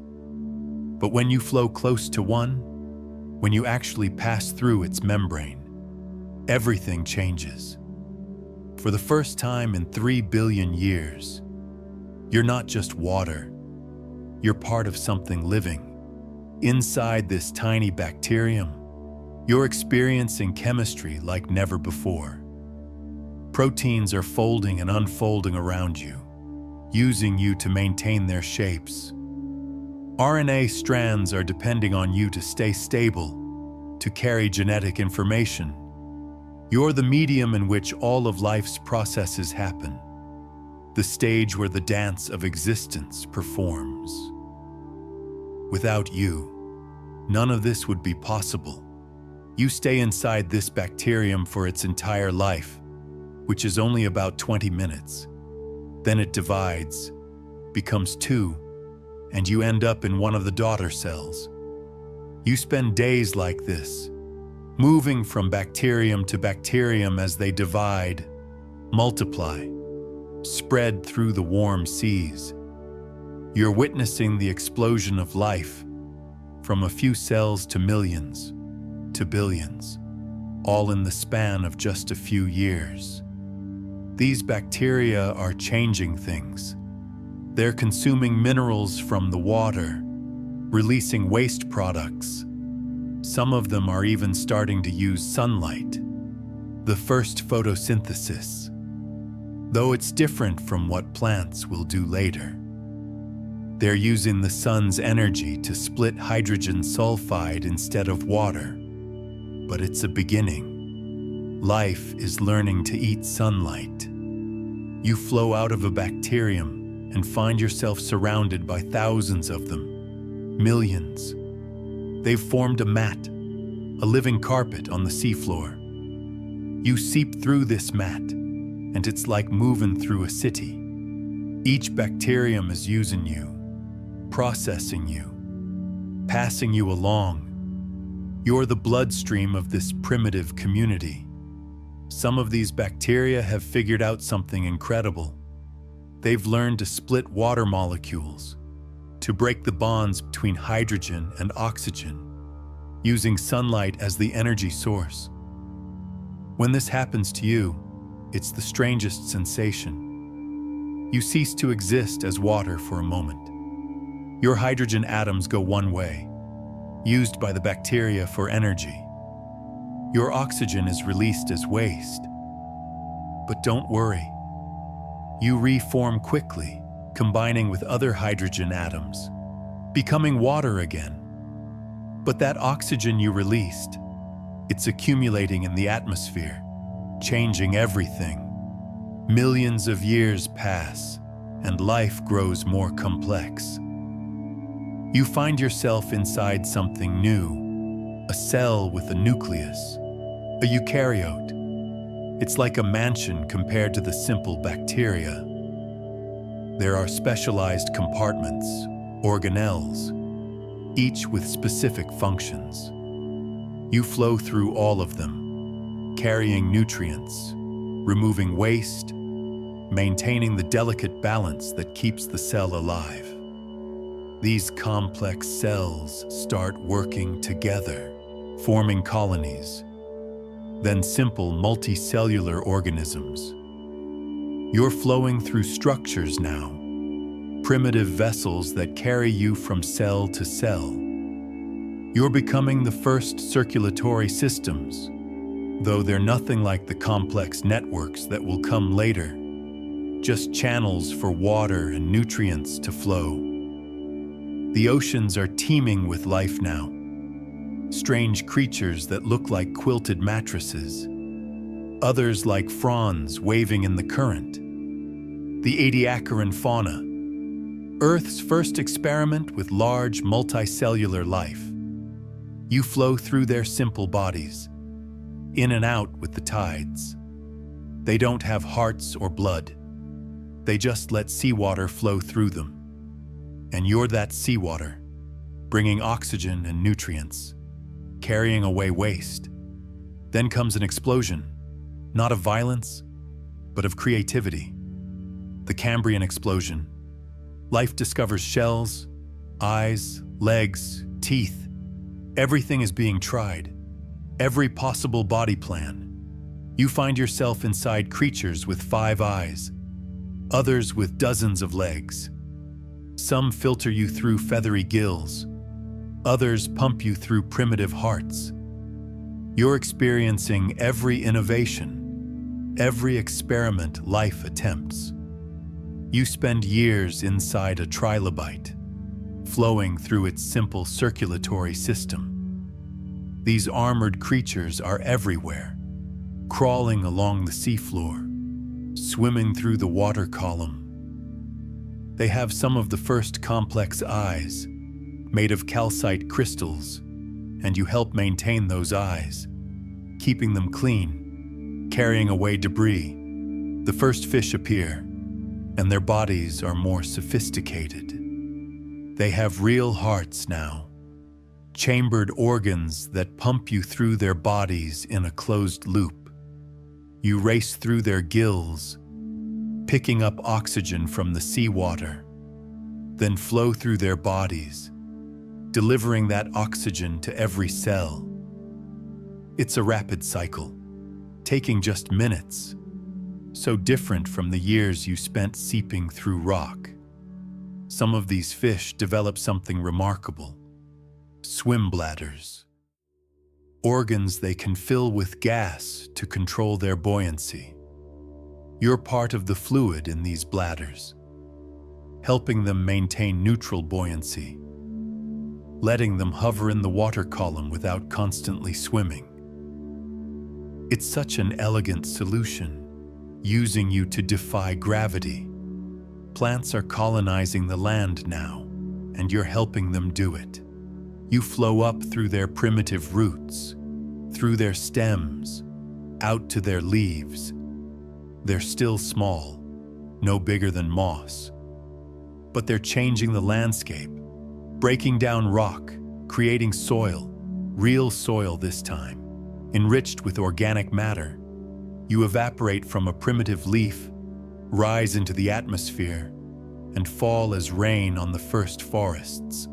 But when you flow close to one, when you actually pass through its membrane, everything changes. For the first time in 3 billion years, you're not just water, you're part of something living. Inside this tiny bacterium, you're experiencing chemistry like never before. Proteins are folding and unfolding around you, using you to maintain their shapes. RNA strands are depending on you to stay stable, to carry genetic information. You're the medium in which all of life's processes happen, the stage where the dance of existence performs. Without you, none of this would be possible. You stay inside this bacterium for its entire life, which is only about 20 minutes. Then it divides, becomes two, and you end up in one of the daughter cells. You spend days like this, moving from bacterium to bacterium as they divide, multiply, spread through the warm seas. You're witnessing the explosion of life, from a few cells to millions, to billions, all in the span of just a few years. These bacteria are changing things. They're consuming minerals from the water, releasing waste products. Some of them are even starting to use sunlight, the first photosynthesis, though it's different from what plants will do later. They're using the sun's energy to split hydrogen sulfide instead of water. But it's a beginning. Life is learning to eat sunlight. You flow out of a bacterium and find yourself surrounded by thousands of them, millions. They've formed a mat, a living carpet on the seafloor. You seep through this mat, and it's like moving through a city. Each bacterium is using you, processing you, passing you along. You're the bloodstream of this primitive community. Some of these bacteria have figured out something incredible. They've learned to split water molecules, to break the bonds between hydrogen and oxygen, using sunlight as the energy source. When this happens to you, it's the strangest sensation. You cease to exist as water for a moment. Your hydrogen atoms go one way, used by the bacteria for energy. Your oxygen is released as waste. But don't worry. You reform quickly, combining with other hydrogen atoms, becoming water again. But that oxygen you released, it's accumulating in the atmosphere, changing everything. Millions of years pass, and life grows more complex. You find yourself inside something new, a cell with a nucleus, a eukaryote. It's like a mansion compared to the simple bacteria. There are specialized compartments, organelles, each with specific functions. You flow through all of them, carrying nutrients, removing waste, maintaining the delicate balance that keeps the cell alive. These complex cells start working together, forming colonies, then simple multicellular organisms. You're flowing through structures now, primitive vessels that carry you from cell to cell. You're becoming the first circulatory systems, though they're nothing like the complex networks that will come later, just channels for water and nutrients to flow. The oceans are teeming with life now, strange creatures that look like quilted mattresses, others like fronds waving in the current. The Ediacaran fauna, Earth's first experiment with large multicellular life. You flow through their simple bodies, in and out with the tides. They don't have hearts or blood. They just let seawater flow through them. And you're that seawater, bringing oxygen and nutrients, carrying away waste. Then comes an explosion, not of violence, but of creativity. The Cambrian explosion. Life discovers shells, eyes, legs, teeth. Everything is being tried. Every possible body plan. You find yourself inside creatures with 5 eyes, others with dozens of legs. Some filter you through feathery gills, others pump you through primitive hearts. You're experiencing every innovation, every experiment life attempts. You spend years inside a trilobite, flowing through its simple circulatory system. These armored creatures are everywhere, crawling along the seafloor, swimming through the water column. They have some of the first complex eyes, made of calcite crystals, and you help maintain those eyes, keeping them clean, carrying away debris. The first fish appear, and their bodies are more sophisticated. They have real hearts now, chambered organs that pump you through their bodies in a closed loop. You race through their gills, picking up oxygen from the seawater, then flow through their bodies, delivering that oxygen to every cell. It's a rapid cycle, taking just minutes, so different from the years you spent seeping through rock. Some of these fish develop something remarkable: swim bladders, organs they can fill with gas to control their buoyancy. You're part of the fluid in these bladders, helping them maintain neutral buoyancy, letting them hover in the water column without constantly swimming. It's such an elegant solution, using you to defy gravity. Plants are colonizing the land now, and you're helping them do it. You flow up through their primitive roots, through their stems, out to their leaves. They're still small, no bigger than moss, but they're changing the landscape, breaking down rock, creating soil, real soil this time, enriched with organic matter. You evaporate from a primitive leaf, rise into the atmosphere, and fall as rain on the first forests.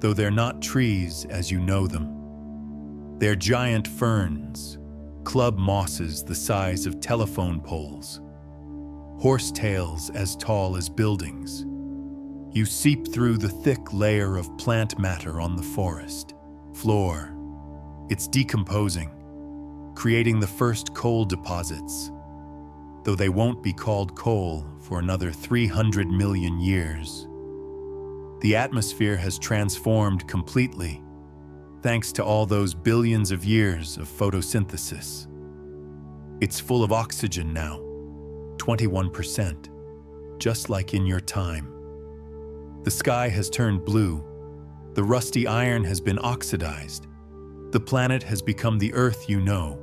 Though they're not trees as you know them. They're giant ferns, club mosses the size of telephone poles, horsetails as tall as buildings. You seep through the thick layer of plant matter on the forest floor. It's decomposing, creating the first coal deposits, though they won't be called coal for another 300 million years. The atmosphere has transformed completely, thanks to all those billions of years of photosynthesis. It's full of oxygen now, 21%, just like in your time. The sky has turned blue, the rusty iron has been oxidized, the planet has become the Earth you know,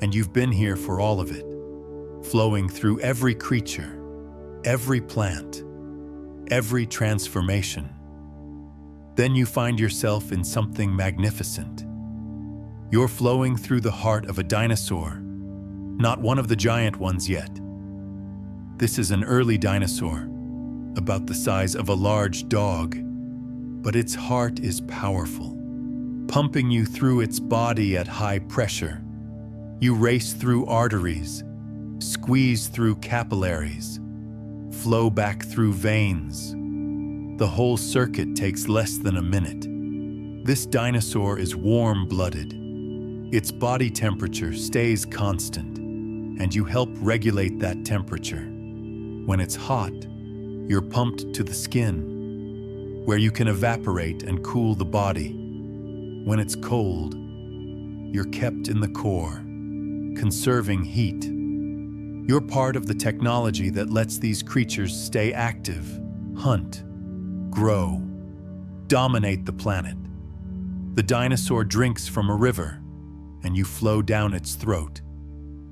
and you've been here for all of it, flowing through every creature, every plant, every transformation. Then you find yourself in something magnificent. You're flowing through the heart of a dinosaur, not one of the giant ones yet. This is an early dinosaur, about the size of a large dog, but its heart is powerful, pumping you through its body at high pressure. You race through arteries, squeeze through capillaries, flow back through veins. The whole circuit takes less than a minute. This dinosaur is warm-blooded. Its body temperature stays constant, and you help regulate that temperature. When it's hot, you're pumped to the skin, where you can evaporate and cool the body. When it's cold, you're kept in the core, conserving heat. You're part of the technology that lets these creatures stay active, hunt, grow, dominate the planet. The dinosaur drinks from a river, and you flow down its throat,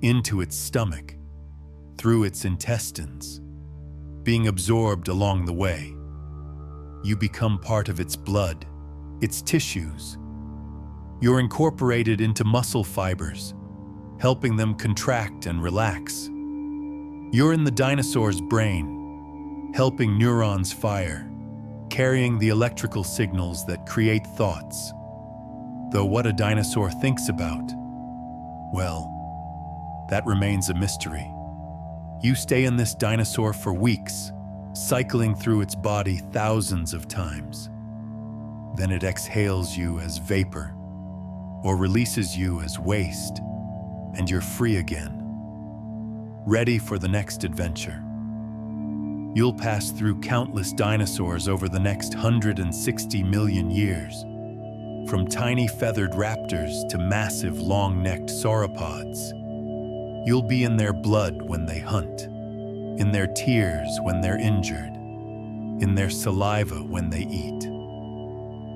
into its stomach, through its intestines, being absorbed along the way. You become part of its blood, its tissues. You're incorporated into muscle fibers, helping them contract and relax. You're in the dinosaur's brain, helping neurons fire, carrying the electrical signals that create thoughts. Though what a dinosaur thinks about, well, that remains a mystery. You stay in this dinosaur for weeks, cycling through its body thousands of times. Then it exhales you as vapor, or releases you as waste, and you're free again, ready for the next adventure. You'll pass through countless dinosaurs over the next 160 million years, from tiny feathered raptors to massive long-necked sauropods. You'll be in their blood when they hunt, in their tears when they're injured, in their saliva when they eat.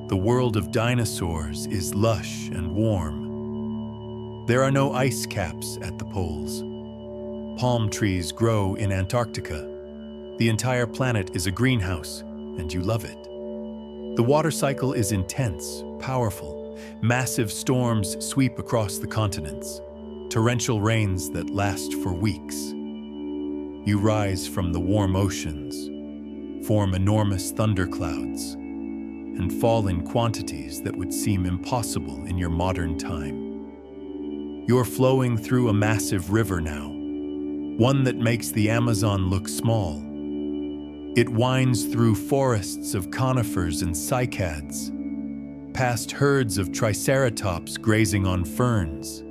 The world of dinosaurs is lush and warm. There are no ice caps at the poles. Palm trees grow in Antarctica. The entire planet is a greenhouse, and you love it. The water cycle is intense, powerful. Massive storms sweep across the continents, torrential rains that last for weeks. You rise from the warm oceans, form enormous thunderclouds, and fall in quantities that would seem impossible in your modern time. You're flowing through a massive river now, one that makes the Amazon look small. It winds through forests of conifers and cycads, past herds of triceratops grazing on ferns.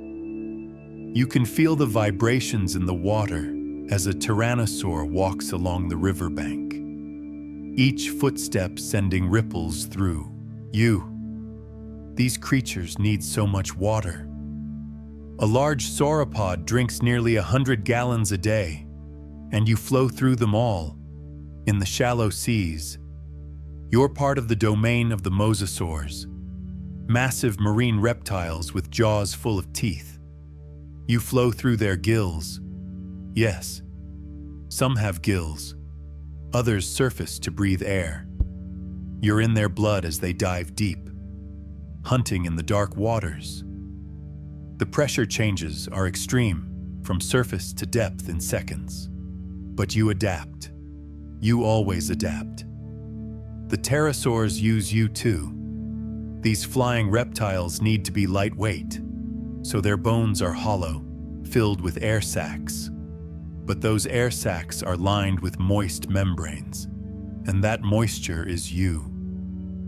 You can feel the vibrations in the water as a tyrannosaur walks along the riverbank, each footstep sending ripples through you. These creatures need so much water. A large sauropod drinks nearly 100 gallons a day, and you flow through them all. In the shallow seas, you're part of the domain of the mosasaurs, massive marine reptiles with jaws full of teeth. You flow through their gills. Yes, some have gills. Others surface to breathe air. You're in their blood as they dive deep, hunting in the dark waters. The pressure changes are extreme, from surface to depth in seconds. But you adapt. You always adapt. The pterosaurs use you too. These flying reptiles need to be lightweight, so their bones are hollow, filled with air sacs. But those air sacs are lined with moist membranes, and that moisture is you,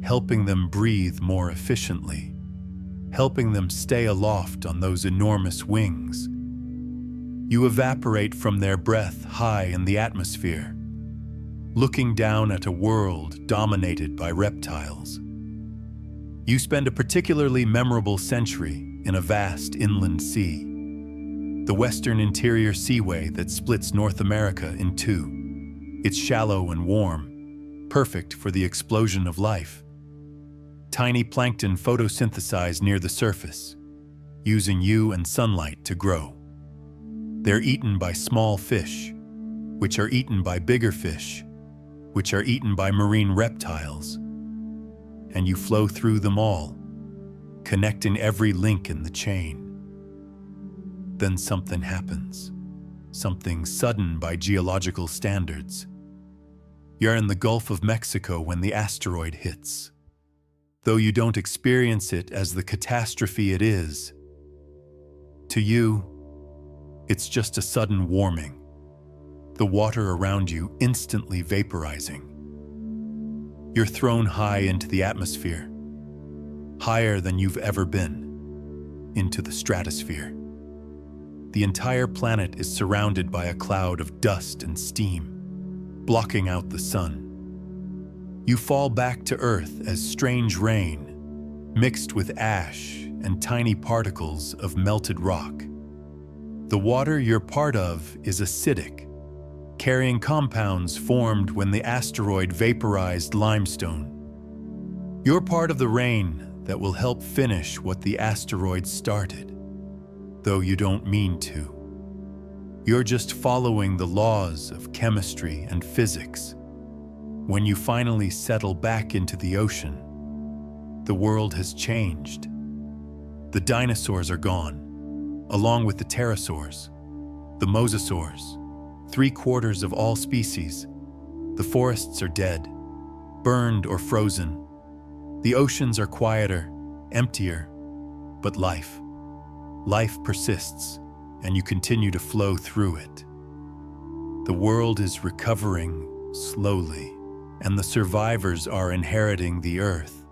helping them breathe more efficiently, helping them stay aloft on those enormous wings. You evaporate from their breath high in the atmosphere, looking down at a world dominated by reptiles. You spend a particularly memorable century in a vast inland sea, the western interior seaway that splits North America in two. It's shallow and warm, perfect for the explosion of life. Tiny plankton photosynthesize near the surface, using you and sunlight to grow. They're eaten by small fish, which are eaten by bigger fish, which are eaten by marine reptiles. And you flow through them all, connecting every link in the chain. Then something happens, something sudden by geological standards. You're in the Gulf of Mexico when the asteroid hits. Though you don't experience it as the catastrophe it is, to you, it's just a sudden warming, the water around you instantly vaporizing. You're thrown high into the atmosphere, higher than you've ever been, into the stratosphere. The entire planet is surrounded by a cloud of dust and steam, blocking out the sun. You fall back to Earth as strange rain, mixed with ash and tiny particles of melted rock. The water you're part of is acidic, carrying compounds formed when the asteroid vaporized limestone. You're part of the rain that will help finish what the asteroid started, though you don't mean to. You're just following the laws of chemistry and physics. When you finally settle back into the ocean, the world has changed. The dinosaurs are gone, along with the pterosaurs, the mosasaurs, 3/4 of all species. The forests are dead, burned or frozen. The oceans are quieter, emptier, but life persists, and you continue to flow through it. The world is recovering slowly, and the survivors are inheriting the earth.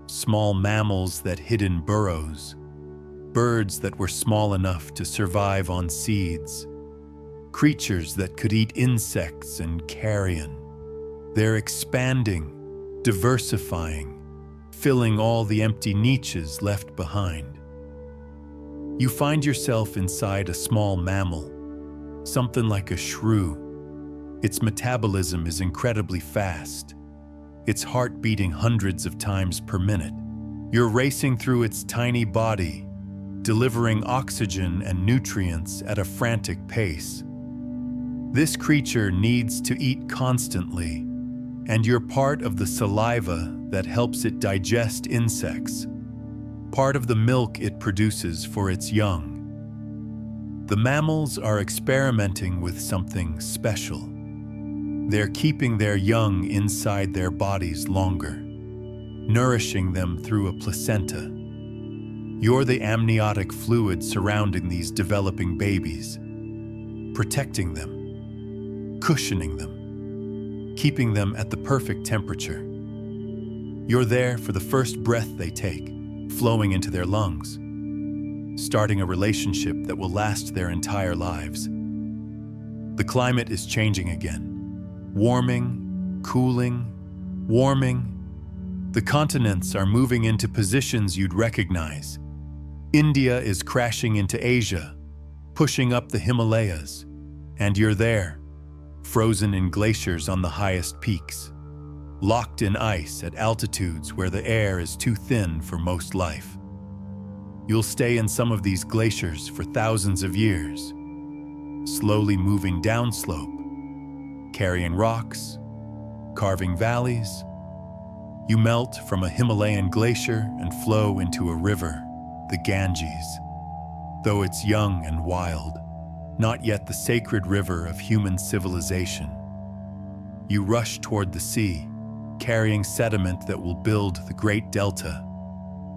Small mammals that hid in burrows, birds that were small enough to survive on seeds, creatures that could eat insects and carrion. They're expanding, diversifying, filling all the empty niches left behind. You find yourself inside a small mammal, something like a shrew. Its metabolism is incredibly fast, its heart beating hundreds of times per minute. You're racing through its tiny body, delivering oxygen and nutrients at a frantic pace. This creature needs to eat constantly, And you're part of the saliva that helps it digest insects, part of the milk it produces for its young. The mammals are experimenting with something special. They're keeping their young inside their bodies longer, nourishing them through a placenta. You're the amniotic fluid surrounding these developing babies, protecting them, cushioning them, keeping them at the perfect temperature. You're there for the first breath they take, flowing into their lungs, starting a relationship that will last their entire lives. The climate is changing again. Warming, cooling, warming. The continents are moving into positions you'd recognize. India is crashing into Asia, pushing up the Himalayas, and you're there, frozen in glaciers on the highest peaks, locked in ice at altitudes where the air is too thin for most life. You'll stay in some of these glaciers for thousands of years, slowly moving downslope, carrying rocks, carving valleys. You melt from a Himalayan glacier and flow into a river, the Ganges. Though it's young and wild, not yet the sacred river of human civilization. You rush toward the sea, carrying sediment that will build the Great Delta.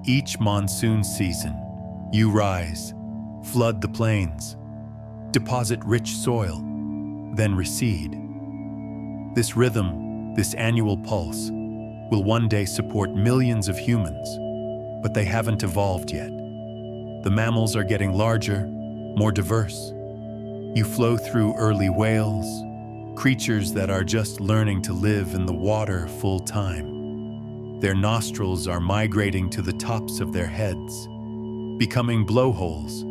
Each monsoon season, you rise, flood the plains, deposit rich soil, then recede. This rhythm, this annual pulse, will one day support millions of humans, but they haven't evolved yet. The mammals are getting larger, more diverse. You flow through early whales, creatures that are just learning to live in the water full time. Their nostrils are migrating to the tops of their heads, becoming blowholes,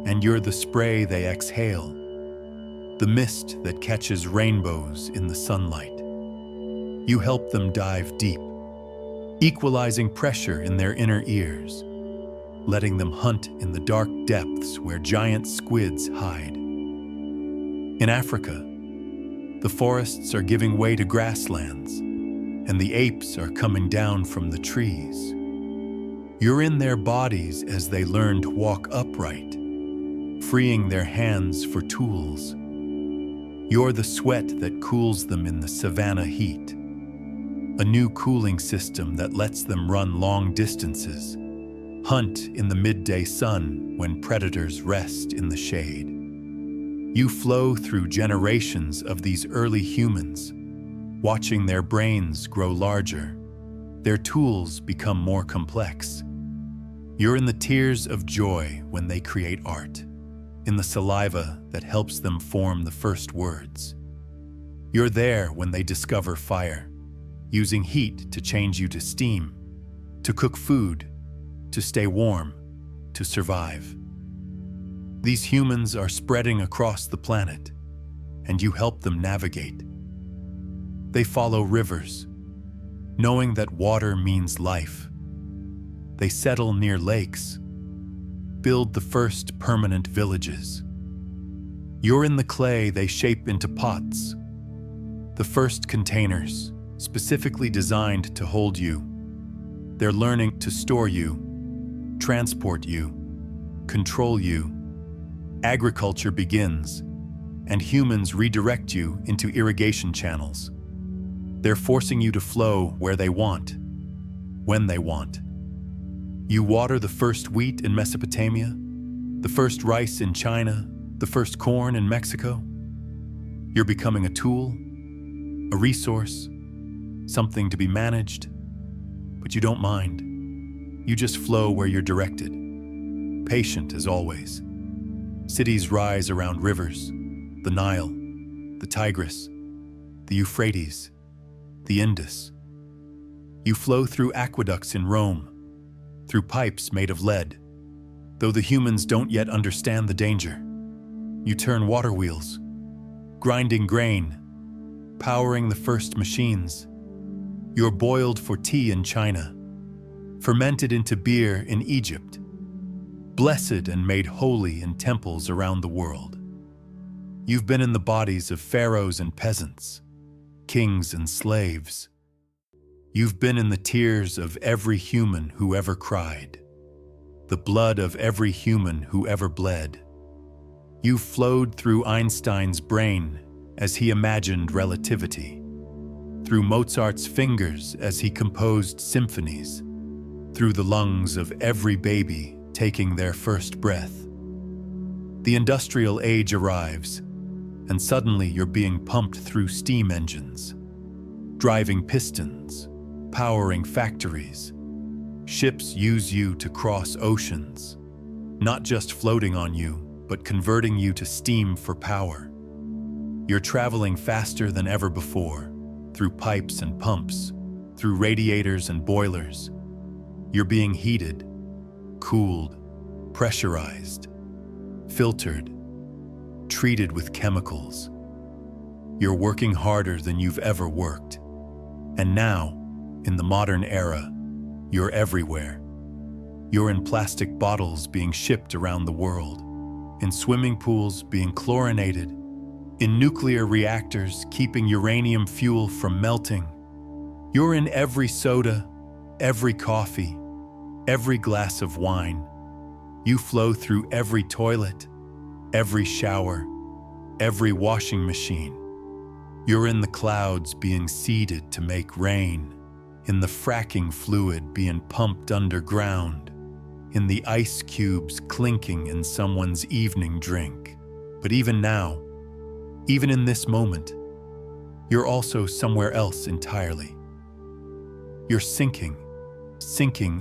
and you're the spray they exhale, the mist that catches rainbows in the sunlight. You help them dive deep, equalizing pressure in their inner ears, letting them hunt in the dark depths where giant squids hide. In Africa, the forests are giving way to grasslands, and the apes are coming down from the trees. You're in their bodies as they learn to walk upright, freeing their hands for tools. You're the sweat that cools them in the savanna heat, a new cooling system that lets them run long distances, hunt in the midday sun when predators rest in the shade. You flow through generations of these early humans, watching their brains grow larger, their tools become more complex. You're in the tears of joy when they create art, in the saliva that helps them form the first words. You're there when they discover fire, using heat to change you to steam, to cook food, to stay warm, to survive. These humans are spreading across the planet, and you help them navigate. They follow rivers, knowing that water means life. They settle near lakes, build the first permanent villages. You're in the clay they shape into pots, the first containers specifically designed to hold you. They're learning to store you, transport you, control you. Agriculture begins, and humans redirect you into irrigation channels. They're forcing you to flow where they want, when they want. You water the first wheat in Mesopotamia, the first rice in China, the first corn in Mexico. You're becoming a tool, a resource, something to be managed, but you don't mind. You just flow where you're directed, patient as always. Cities rise around rivers, the Nile, the Tigris, the Euphrates, the Indus. You flow through aqueducts in Rome, through pipes made of lead, though the humans don't yet understand the danger. You turn water wheels, grinding grain, powering the first machines. You're boiled for tea in China, fermented into beer in Egypt, blessed and made holy in temples around the world. You've been in the bodies of pharaohs and peasants, kings and slaves. You've been in the tears of every human who ever cried, the blood of every human who ever bled. You've flowed through Einstein's brain as he imagined relativity, through Mozart's fingers as he composed symphonies, through the lungs of every baby taking their first breath. The industrial age arrives, and suddenly you're being pumped through steam engines, driving pistons, powering factories. Ships use you to cross oceans, not just floating on you, but converting you to steam for power. You're traveling faster than ever before, through pipes and pumps, through radiators and boilers. You're being heated, cooled, pressurized, filtered, treated with chemicals. You're working harder than you've ever worked. And now, in the modern era, you're everywhere. You're in plastic bottles being shipped around the world, in swimming pools being chlorinated, in nuclear reactors keeping uranium fuel from melting. You're in every soda, every coffee, every glass of wine. You flow through every toilet, every shower, every washing machine. You're in the clouds being seeded to make rain, in the fracking fluid being pumped underground, in the ice cubes clinking in someone's evening drink. But even now, even in this moment, you're also somewhere else entirely. You're sinking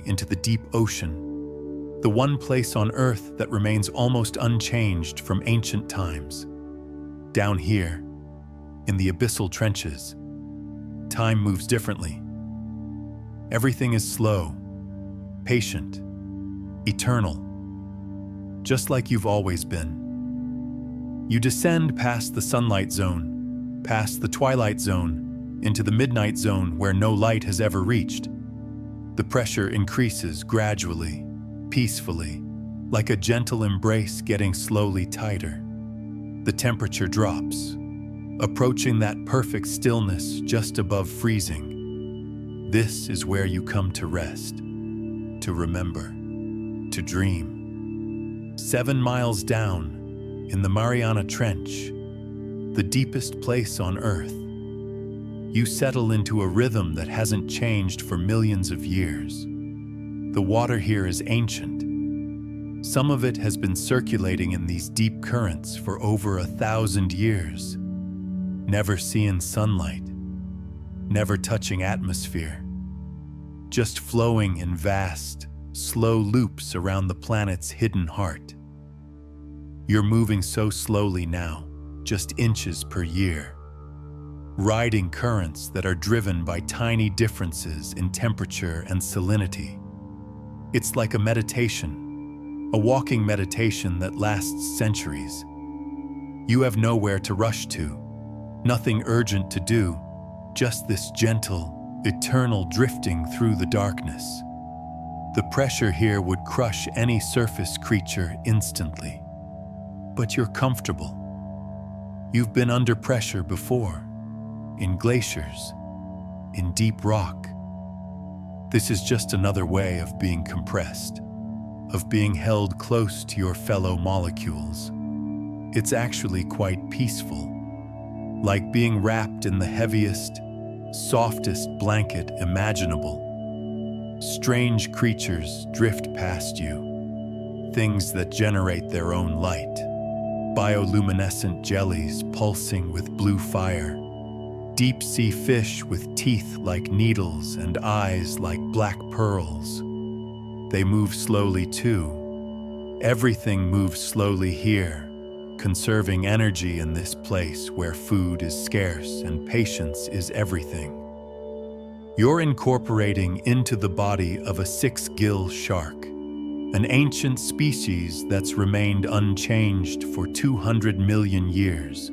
into the deep ocean, the one place on Earth that remains almost unchanged from ancient times. Down here, in the abyssal trenches, time moves differently. Everything is slow, patient, eternal, just like you've always been. You descend past the sunlight zone, past the twilight zone, into the midnight zone where no light has ever reached. The pressure increases gradually, peacefully, like a gentle embrace getting slowly tighter. The temperature drops, approaching that perfect stillness just above freezing. This is where you come to rest, to remember, to dream. 7 miles down, in the Mariana Trench, the deepest place on Earth, you settle into a rhythm that hasn't changed for millions of years. The water here is ancient. Some of it has been circulating in these deep currents for over 1,000 years, never seeing sunlight, never touching atmosphere, just flowing in vast, slow loops around the planet's hidden heart. You're moving so slowly now, just inches per year, riding currents that are driven by tiny differences in temperature and salinity. It's like a meditation, a walking meditation that lasts centuries. You have nowhere to rush to, nothing urgent to do, just this gentle, eternal drifting through the darkness. The pressure here would crush any surface creature instantly. But you're comfortable. You've been under pressure before, in glaciers, in deep rock. This is just another way of being compressed, of being held close to your fellow molecules. It's actually quite peaceful, like being wrapped in the heaviest, softest blanket imaginable. Strange creatures drift past you, things that generate their own light. Bioluminescent jellies pulsing with blue fire, deep-sea fish with teeth like needles and eyes like black pearls. They move slowly too. Everything moves slowly here, conserving energy in this place where food is scarce and patience is everything. You're incorporating into the body of a 6-gill shark, an ancient species that's remained unchanged for 200 million years.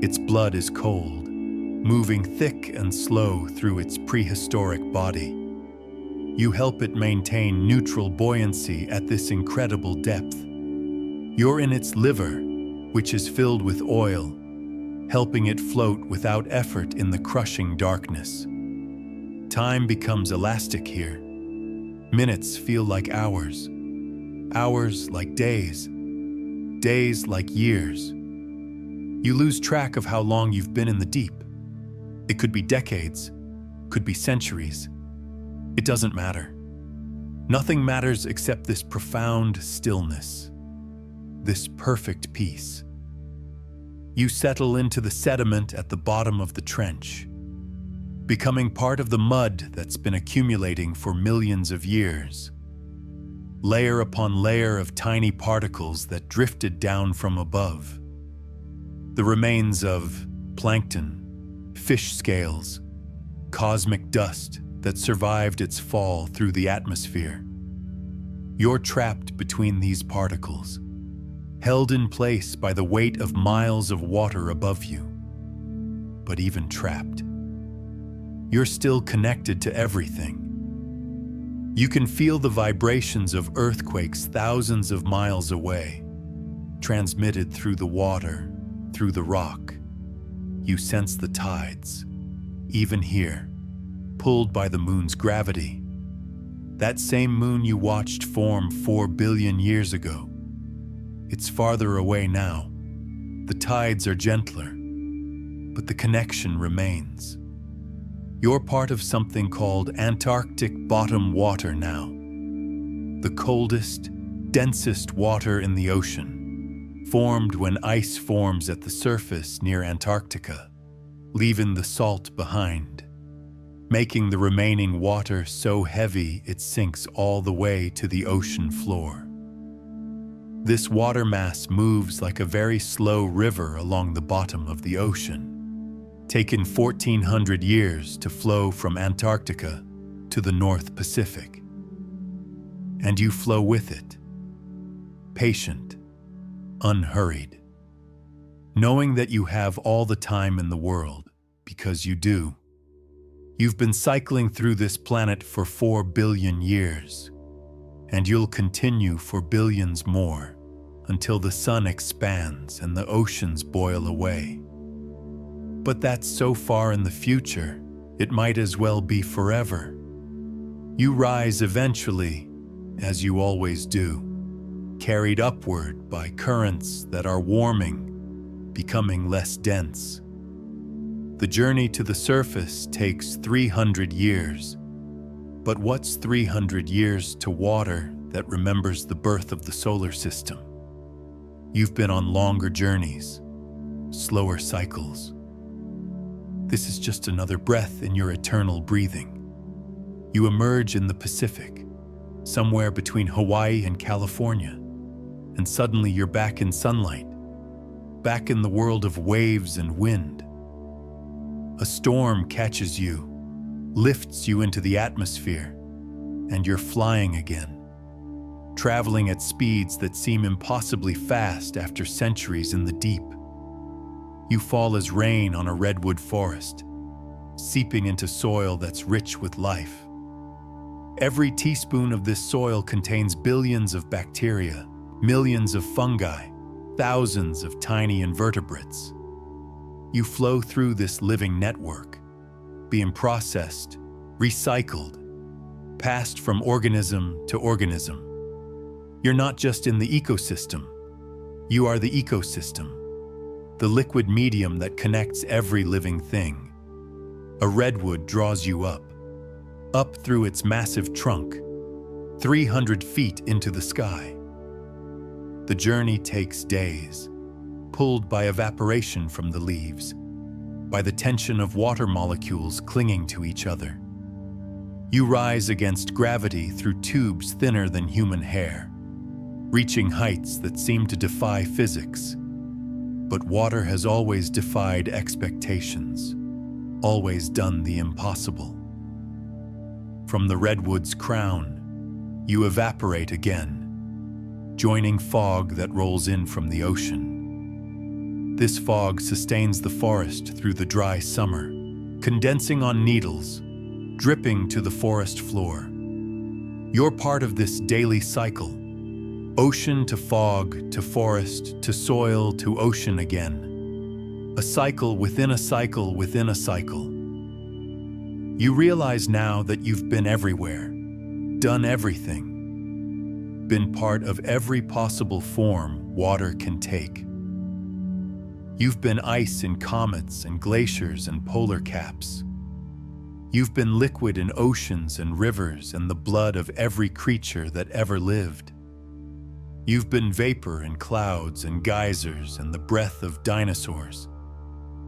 Its blood is cold, moving thick and slow through its prehistoric body. You help it maintain neutral buoyancy at this incredible depth. You're in its liver, which is filled with oil, helping it float without effort in the crushing darkness. Time becomes elastic here. Minutes feel like hours, hours like days, days like years. You lose track of how long you've been in the deep. It could be decades, could be centuries. It doesn't matter. Nothing matters except this profound stillness, this perfect peace. You settle into the sediment at the bottom of the trench, becoming part of the mud that's been accumulating for millions of years. Layer upon layer of tiny particles that drifted down from above. The remains of plankton, fish scales, cosmic dust that survived its fall through the atmosphere. You're trapped between these particles, held in place by the weight of miles of water above you. But even trapped, you're still connected to everything. You can feel the vibrations of earthquakes thousands of miles away, transmitted through the water, through the rock. You sense the tides, even here, pulled by the moon's gravity. That same moon you watched form 4 billion years ago. It's farther away now. The tides are gentler, but the connection remains. You're part of something called Antarctic bottom water now. The coldest, densest water in the ocean, formed when ice forms at the surface near Antarctica, leaving the salt behind, making the remaining water so heavy it sinks all the way to the ocean floor. This water mass moves like a very slow river along the bottom of the ocean, taken 1,400 years to flow from Antarctica to the North Pacific. And you flow with it, patient, unhurried, knowing that you have all the time in the world, because you do. You've been cycling through this planet for 4 billion years, and you'll continue for billions more until the sun expands and the oceans boil away. But that's so far in the future, it might as well be forever. You rise eventually, as you always do, carried upward by currents that are warming, becoming less dense. The journey to the surface takes 300 years. But what's 300 years to water that remembers the birth of the solar system? You've been on longer journeys, slower cycles. This is just another breath in your eternal breathing. You emerge in the Pacific, somewhere between Hawaii and California, and suddenly you're back in sunlight, back in the world of waves and wind. A storm catches you, lifts you into the atmosphere, and you're flying again, traveling at speeds that seem impossibly fast after centuries in the deep. You fall as rain on a redwood forest, seeping into soil that's rich with life. Every teaspoon of this soil contains billions of bacteria, millions of fungi, thousands of tiny invertebrates. You flow through this living network, being processed, recycled, passed from organism to organism. You're not just in the ecosystem, you are the ecosystem, the liquid medium that connects every living thing. A redwood draws you up through its massive trunk, 300 feet into the sky. The journey takes days, pulled by evaporation from the leaves, by the tension of water molecules clinging to each other. You rise against gravity through tubes thinner than human hair, reaching heights that seem to defy physics. But water has always defied expectations, always done the impossible. From the redwood's crown, you evaporate again, joining fog that rolls in from the ocean. This fog sustains the forest through the dry summer, condensing on needles, dripping to the forest floor. You're part of this daily cycle, ocean to fog, to forest, to soil, to ocean again. A cycle within a cycle within a cycle. You realize now that you've been everywhere, done everything, been part of every possible form water can take. You've been ice in comets and glaciers and polar caps. You've been liquid in oceans and rivers and the blood of every creature that ever lived. You've been vapor in clouds and geysers and the breath of dinosaurs.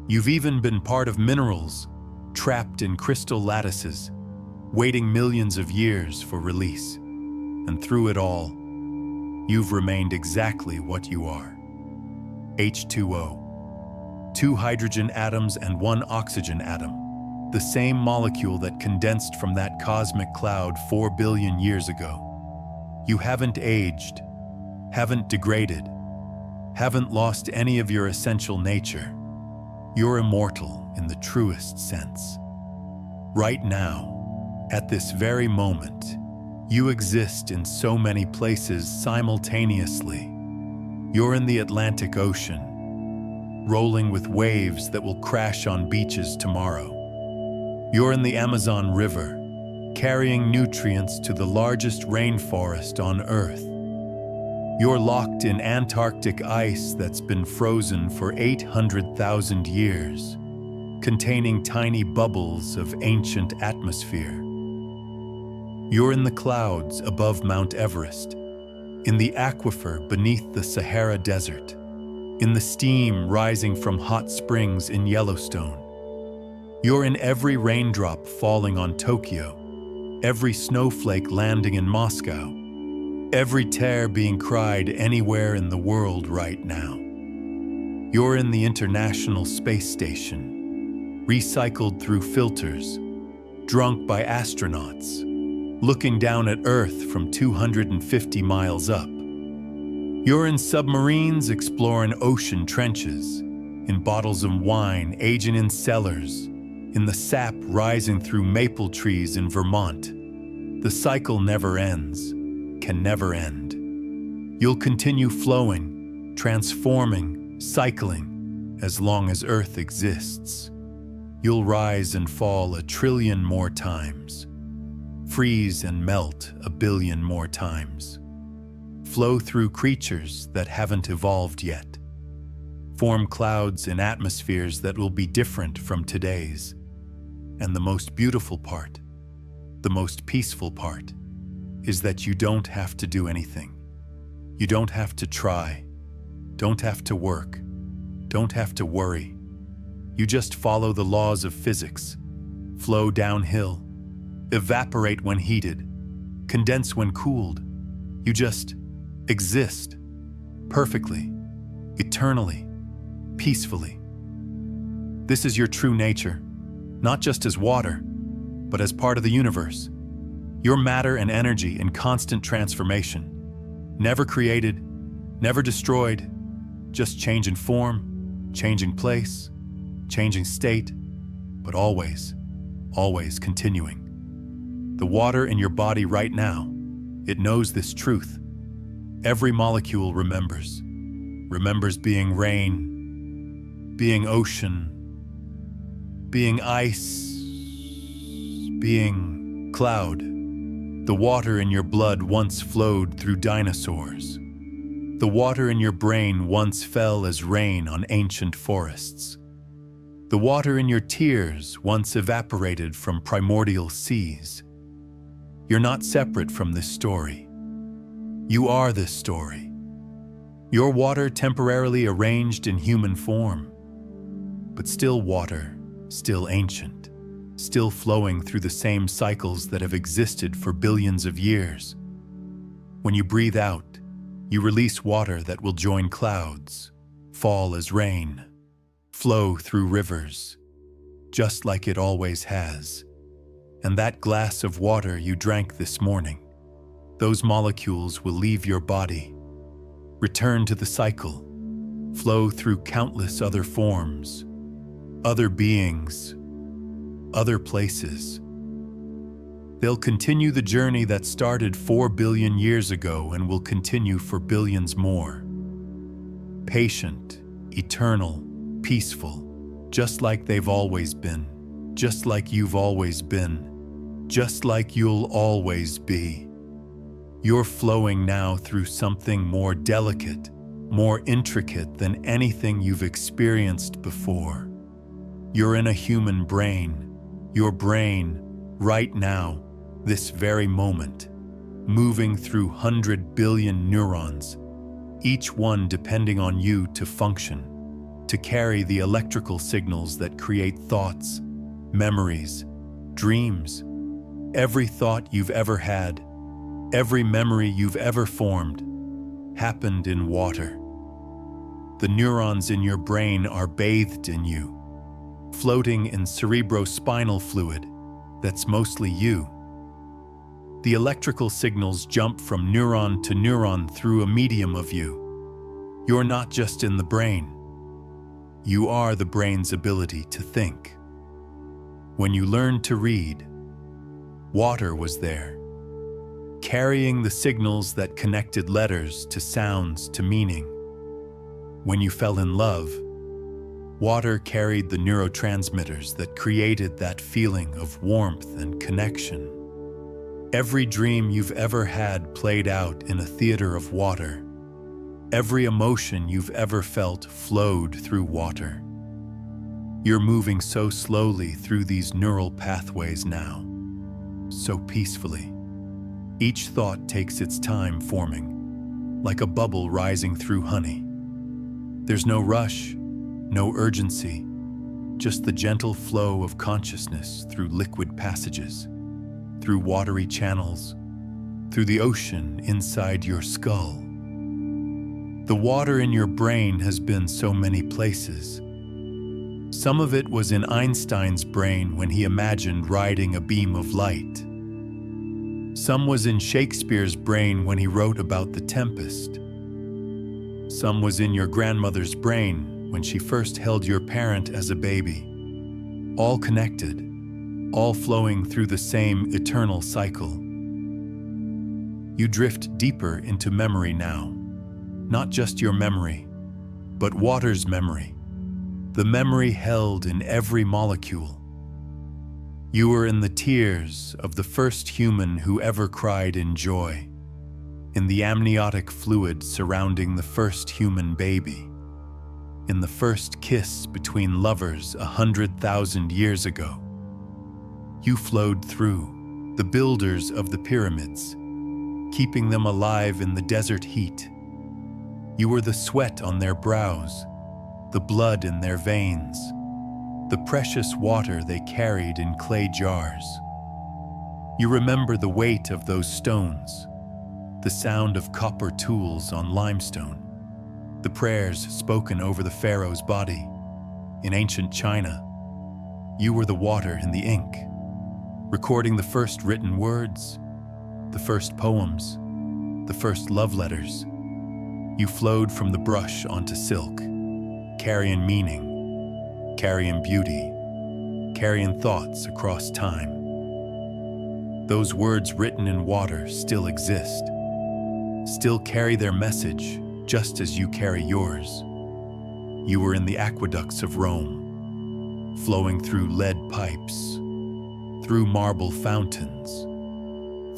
You've even been part of minerals, trapped in crystal lattices, waiting millions of years for release. And through it all, you've remained exactly what you are. H2O. 2 hydrogen atoms and 1 oxygen atom. The same molecule that condensed from that cosmic cloud 4 billion years ago. You haven't aged, haven't degraded, haven't lost any of your essential nature. You're immortal in the truest sense. Right now, at this very moment, you exist in so many places simultaneously. You're in the Atlantic Ocean, rolling with waves that will crash on beaches tomorrow. You're in the Amazon River, carrying nutrients to the largest rainforest on Earth. You're locked in Antarctic ice that's been frozen for 800,000 years, containing tiny bubbles of ancient atmosphere. You're in the clouds above Mount Everest, in the aquifer beneath the Sahara Desert, in the steam rising from hot springs in Yellowstone. You're in every raindrop falling on Tokyo, every snowflake landing in Moscow, every tear being cried anywhere in the world right now. You're in the International Space Station, recycled through filters, drunk by astronauts, looking down at Earth from 250 miles up. You're in submarines exploring ocean trenches, in bottles of wine aging in cellars, in the sap rising through maple trees in Vermont. The cycle never ends, can never end. You'll continue flowing, transforming, cycling, as long as Earth exists. You'll rise and fall 1 trillion more times, freeze and melt 1 billion more times, flow through creatures that haven't evolved yet, form clouds in atmospheres that will be different from today's. And the most beautiful part, the most peaceful part, is that you don't have to do anything. You don't have to try, don't have to work, don't have to worry. You just follow the laws of physics, flow downhill, evaporate when heated, condense when cooled. You just exist, perfectly, eternally, peacefully. This is your true nature, not just as water, but as part of the universe. Your matter and energy in constant transformation. Never created, never destroyed, just changing form, changing place, changing state, but always, always continuing. The water in your body right now, it knows this truth. Every molecule remembers being rain, being ocean, being ice, being cloud. The water in your blood once flowed through dinosaurs. The water in your brain once fell as rain on ancient forests. The water in your tears once evaporated from primordial seas. You're not separate from this story. You are this story. Your water temporarily arranged in human form, but still water, still ancient, still flowing through the same cycles that have existed for billions of years. When you breathe out, you release water that will join clouds, fall as rain, flow through rivers, just like it always has. And that glass of water you drank this morning, those molecules will leave your body, return to the cycle, flow through countless other forms, other beings, other places. They'll continue the journey that started 4 billion years ago and will continue for billions more. Patient, eternal, peaceful, just like they've always been, just like you've always been, just like you'll always be. You're flowing now through something more delicate, more intricate than anything you've experienced before. You're in a human brain, your brain, right now, this very moment, moving through 100 billion neurons, each one depending on you to function, to carry the electrical signals that create thoughts, memories, dreams. Every thought you've ever had, every memory you've ever formed, happened in water. The neurons in your brain are bathed in you, floating in cerebrospinal fluid that's mostly you. The electrical signals jump from neuron to neuron through a medium of you. You're not just in the brain. You are the brain's ability to think. When you learned to read, water was there, carrying the signals that connected letters to sounds to meaning. When you fell in love, water carried the neurotransmitters that created that feeling of warmth and connection. Every dream you've ever had played out in a theater of water. Every emotion you've ever felt flowed through water. You're moving so slowly through these neural pathways now, so peacefully. Each thought takes its time forming, like a bubble rising through honey. There's no rush, no urgency, just the gentle flow of consciousness through liquid passages, through watery channels, through the ocean inside your skull. The water in your brain has been so many places. Some of it was in Einstein's brain when he imagined riding a beam of light. Some was in Shakespeare's brain when he wrote about the tempest. Some was in your grandmother's brain when she first held your parent as a baby. All connected, all flowing through the same eternal cycle. You drift deeper into memory now. Not just your memory, but water's memory. The memory held in every molecule. You were in the tears of the first human who ever cried in joy, in the amniotic fluid surrounding the first human baby, in the first kiss between lovers 100,000 years ago. You flowed through the builders of the pyramids, keeping them alive in the desert heat. You were the sweat on their brows, the blood in their veins, the precious water they carried in clay jars. You remember the weight of those stones, the sound of copper tools on limestone, the prayers spoken over the pharaoh's body. In ancient China, you were the water in the ink, recording the first written words, the first poems, the first love letters. You flowed from the brush onto silk, carrying meaning, carrying beauty, carrying thoughts across time. Those words written in water still exist, still carry their message just as you carry yours. You were in the aqueducts of Rome, flowing through lead pipes, through marble fountains,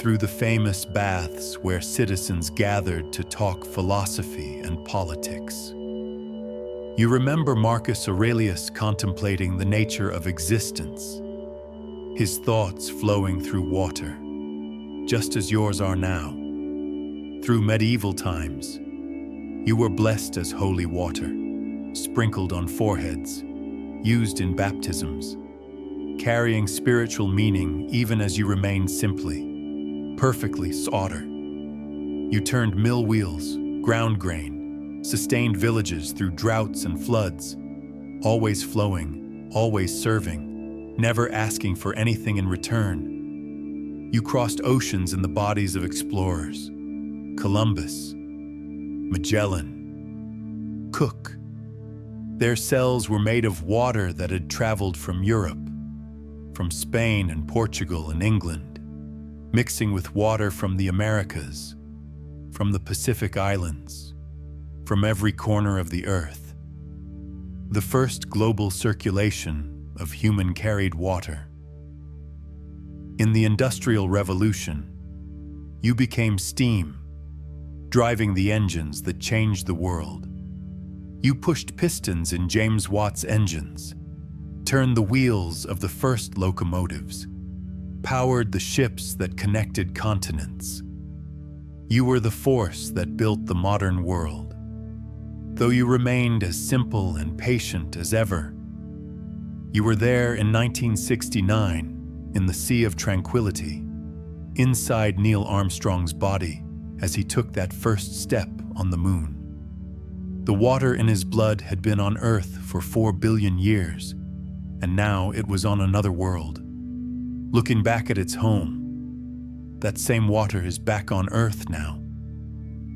through the famous baths where citizens gathered to talk philosophy and politics. You remember Marcus Aurelius contemplating the nature of existence, his thoughts flowing through water, just as yours are now. Through medieval times, you were blessed as holy water, sprinkled on foreheads, used in baptisms, carrying spiritual meaning even as you remained simply, perfectly otter. You turned mill wheels, ground grain, sustained villages through droughts and floods, always flowing, always serving, never asking for anything in return. You crossed oceans in the bodies of explorers, Columbus, Magellan, Cook. Their cells were made of water that had traveled from Europe, from Spain and Portugal and England, mixing with water from the Americas, from the Pacific Islands, from every corner of the earth. the first global circulation of human-carried water. In the Industrial Revolution, you became steam, driving the engines that changed the world. You pushed pistons in James Watt's engines, turned the wheels of the first locomotives, powered the ships that connected continents. You were the force that built the modern world. Though you remained as simple and patient as ever, you were there in 1969 in the Sea of Tranquility, inside Neil Armstrong's body as he took that first step on the moon. The water in his blood had been on Earth for 4 billion years, and now it was on another world. Looking back at its home, that same water is back on Earth now,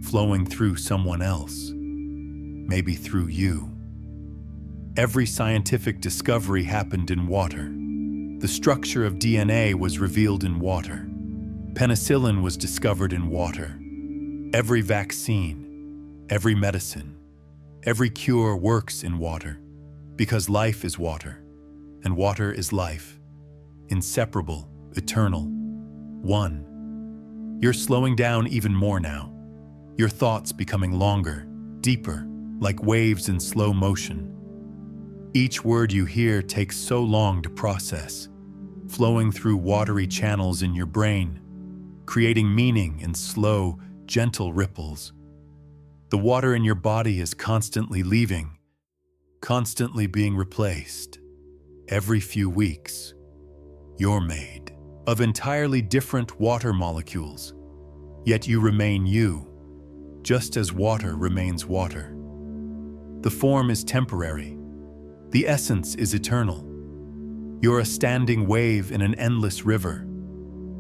flowing through someone else, maybe through you. Every scientific discovery happened in water. The structure of DNA was revealed in water. Penicillin was discovered in water. Every vaccine, every medicine, every cure works in water, because life is water, and water is life. Inseparable, eternal, one. You're slowing down even more now. Your thoughts becoming longer, deeper, like waves in slow motion. Each word you hear takes so long to process, flowing through watery channels in your brain, creating meaning in slow, gentle ripples. The water in your body is constantly leaving, constantly being replaced. Every few weeks, you're made of entirely different water molecules, yet you remain you, just as water remains water. The form is temporary. The essence is eternal. You're a standing wave in an endless river,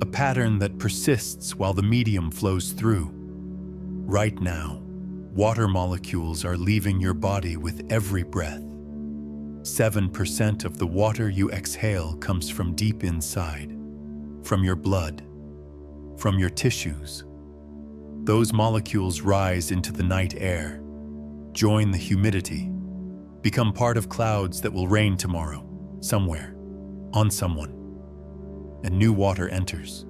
a pattern that persists while the medium flows through. Right now, water molecules are leaving your body with every breath. 7% of the water you exhale comes from deep inside, from your blood, from your tissues. Those molecules rise into the night air, join the humidity, become part of clouds that will rain tomorrow, somewhere, on someone. And new water enters.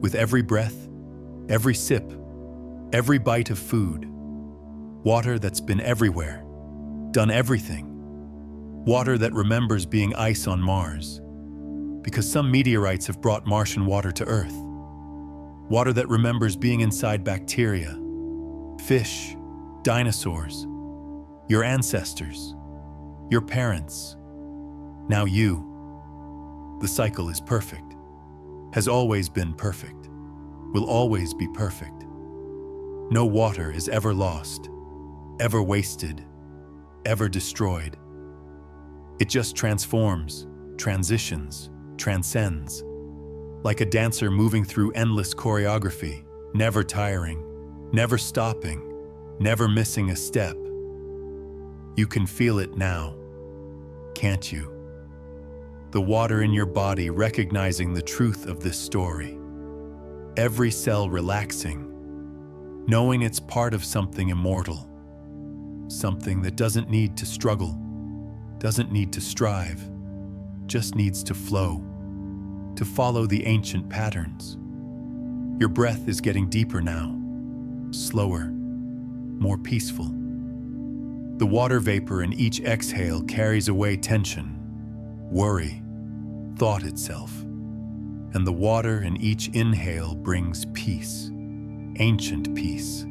With every breath, every sip, every bite of food. Water that's been everywhere, done everything. Water that remembers being ice on Mars, because some meteorites have brought Martian water to Earth. Water that remembers being inside bacteria, fish, dinosaurs, your ancestors, your parents, now you. The cycle is perfect, has always been perfect, will always be perfect. No water is ever lost, ever wasted, ever destroyed. It just transforms, transitions, transcends, like a dancer moving through endless choreography, never tiring, never stopping, never missing a step. You can feel it now, can't you? The water in your body recognizing the truth of this story. Every cell relaxing, knowing it's part of something immortal, something that doesn't need to struggle, doesn't need to strive, just needs to flow, to follow the ancient patterns. Your breath is getting deeper now, slower, more peaceful. The water vapor in each exhale carries away tension, worry, thought itself, and the water in each inhale brings peace, ancient peace.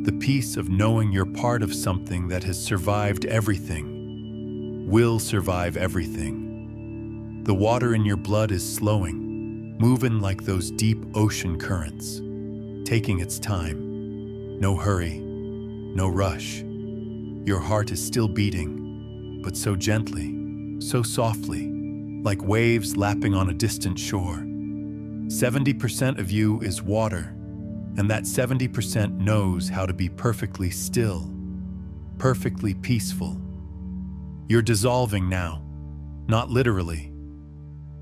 The peace of knowing you're part of something that has survived everything, will survive everything. The water in your blood is slowing, moving like those deep ocean currents, taking its time. No hurry, no rush. Your heart is still beating, but so gently, so softly, like waves lapping on a distant shore. 70% of you is water, and that 70% knows how to be perfectly still, perfectly peaceful. You're dissolving now, not literally,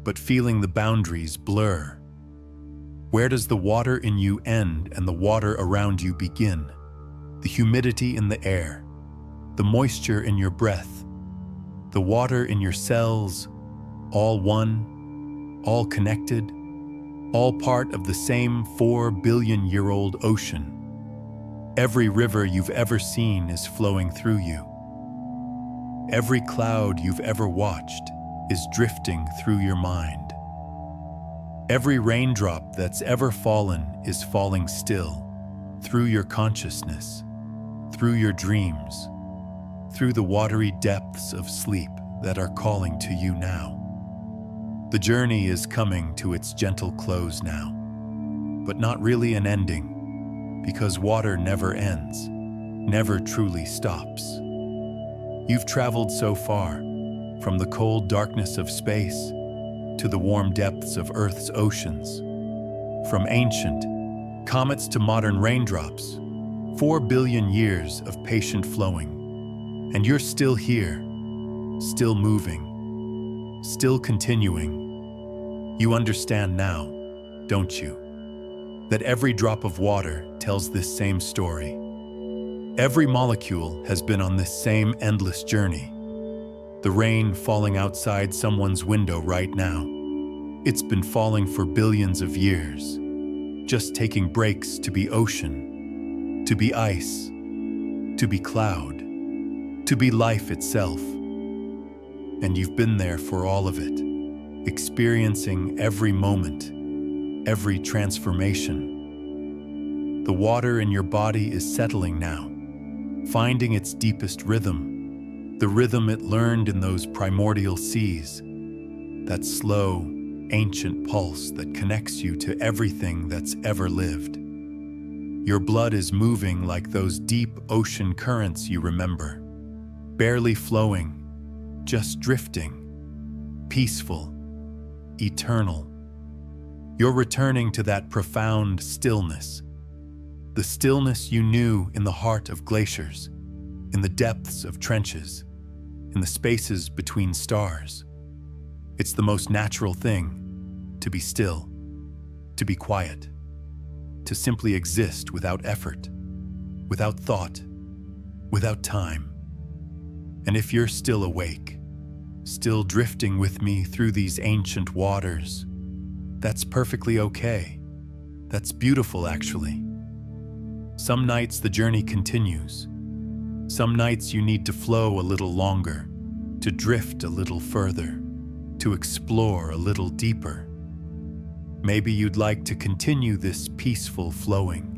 but feeling the boundaries blur. Where does the water in you end and the water around you begin? The humidity in the air, the moisture in your breath, The water in your cells, all one, all connected, all part of the same 4 billion-year-old ocean. Every river you've ever seen is flowing through you. Every cloud you've ever watched is drifting through your mind. Every raindrop that's ever fallen is falling still, through your consciousness, through your dreams, through the watery depths of sleep that are calling to you now. The journey is coming to its gentle close now, but not really an ending, because water never ends, never truly stops. You've traveled so far, from the cold darkness of space to the warm depths of Earth's oceans, from ancient comets to modern raindrops, 4 billion years of patient flowing, and you're still here, still moving, still continuing. You understand now, don't you, that every drop of water tells this same story. Every molecule has been on this same endless journey. The rain falling outside someone's window right now, it's been falling for billions of years, just taking breaks to be ocean, to be ice, to be cloud, to be life itself. And you've been there for all of it, experiencing every moment, every transformation. The water in your body is settling now, finding its deepest rhythm, the rhythm it learned in those primordial seas, that slow, ancient pulse that connects you to everything that's ever lived. Your blood is moving like those deep ocean currents you remember, barely flowing, just drifting, peaceful, eternal. You're returning to that profound stillness, the stillness you knew in the heart of glaciers, in the depths of trenches, in the spaces between stars. It's the most natural thing, to be still, to be quiet, to simply exist without effort, without thought, without time. And if you're still awake, still drifting with me through these ancient waters, that's perfectly okay. That's beautiful, actually. Some nights the journey continues. Some nights you need to flow a little longer, to drift a little further, to explore a little deeper. Maybe you'd like to continue this peaceful flowing.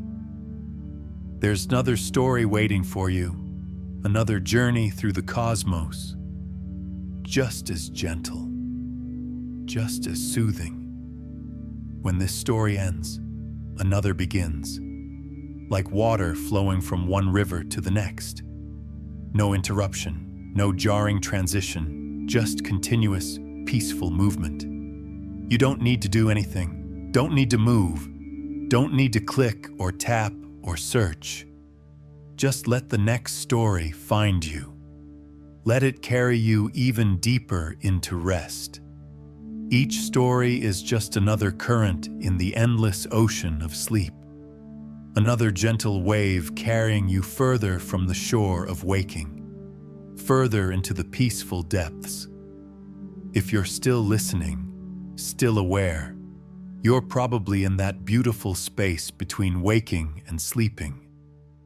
There's another story waiting for you, another journey through the cosmos, just as gentle, just as soothing. When this story ends, another begins, like water flowing from one river to the next. No interruption, no jarring transition, just continuous, peaceful movement. You don't need to do anything, don't need to move, don't need to click or tap or search. Just let the next story find you. Let it carry you even deeper into rest. Each story is just another current in the endless ocean of sleep. Another gentle wave carrying you further from the shore of waking, further into the peaceful depths. If you're still listening, still aware, you're probably in that beautiful space between waking and sleeping,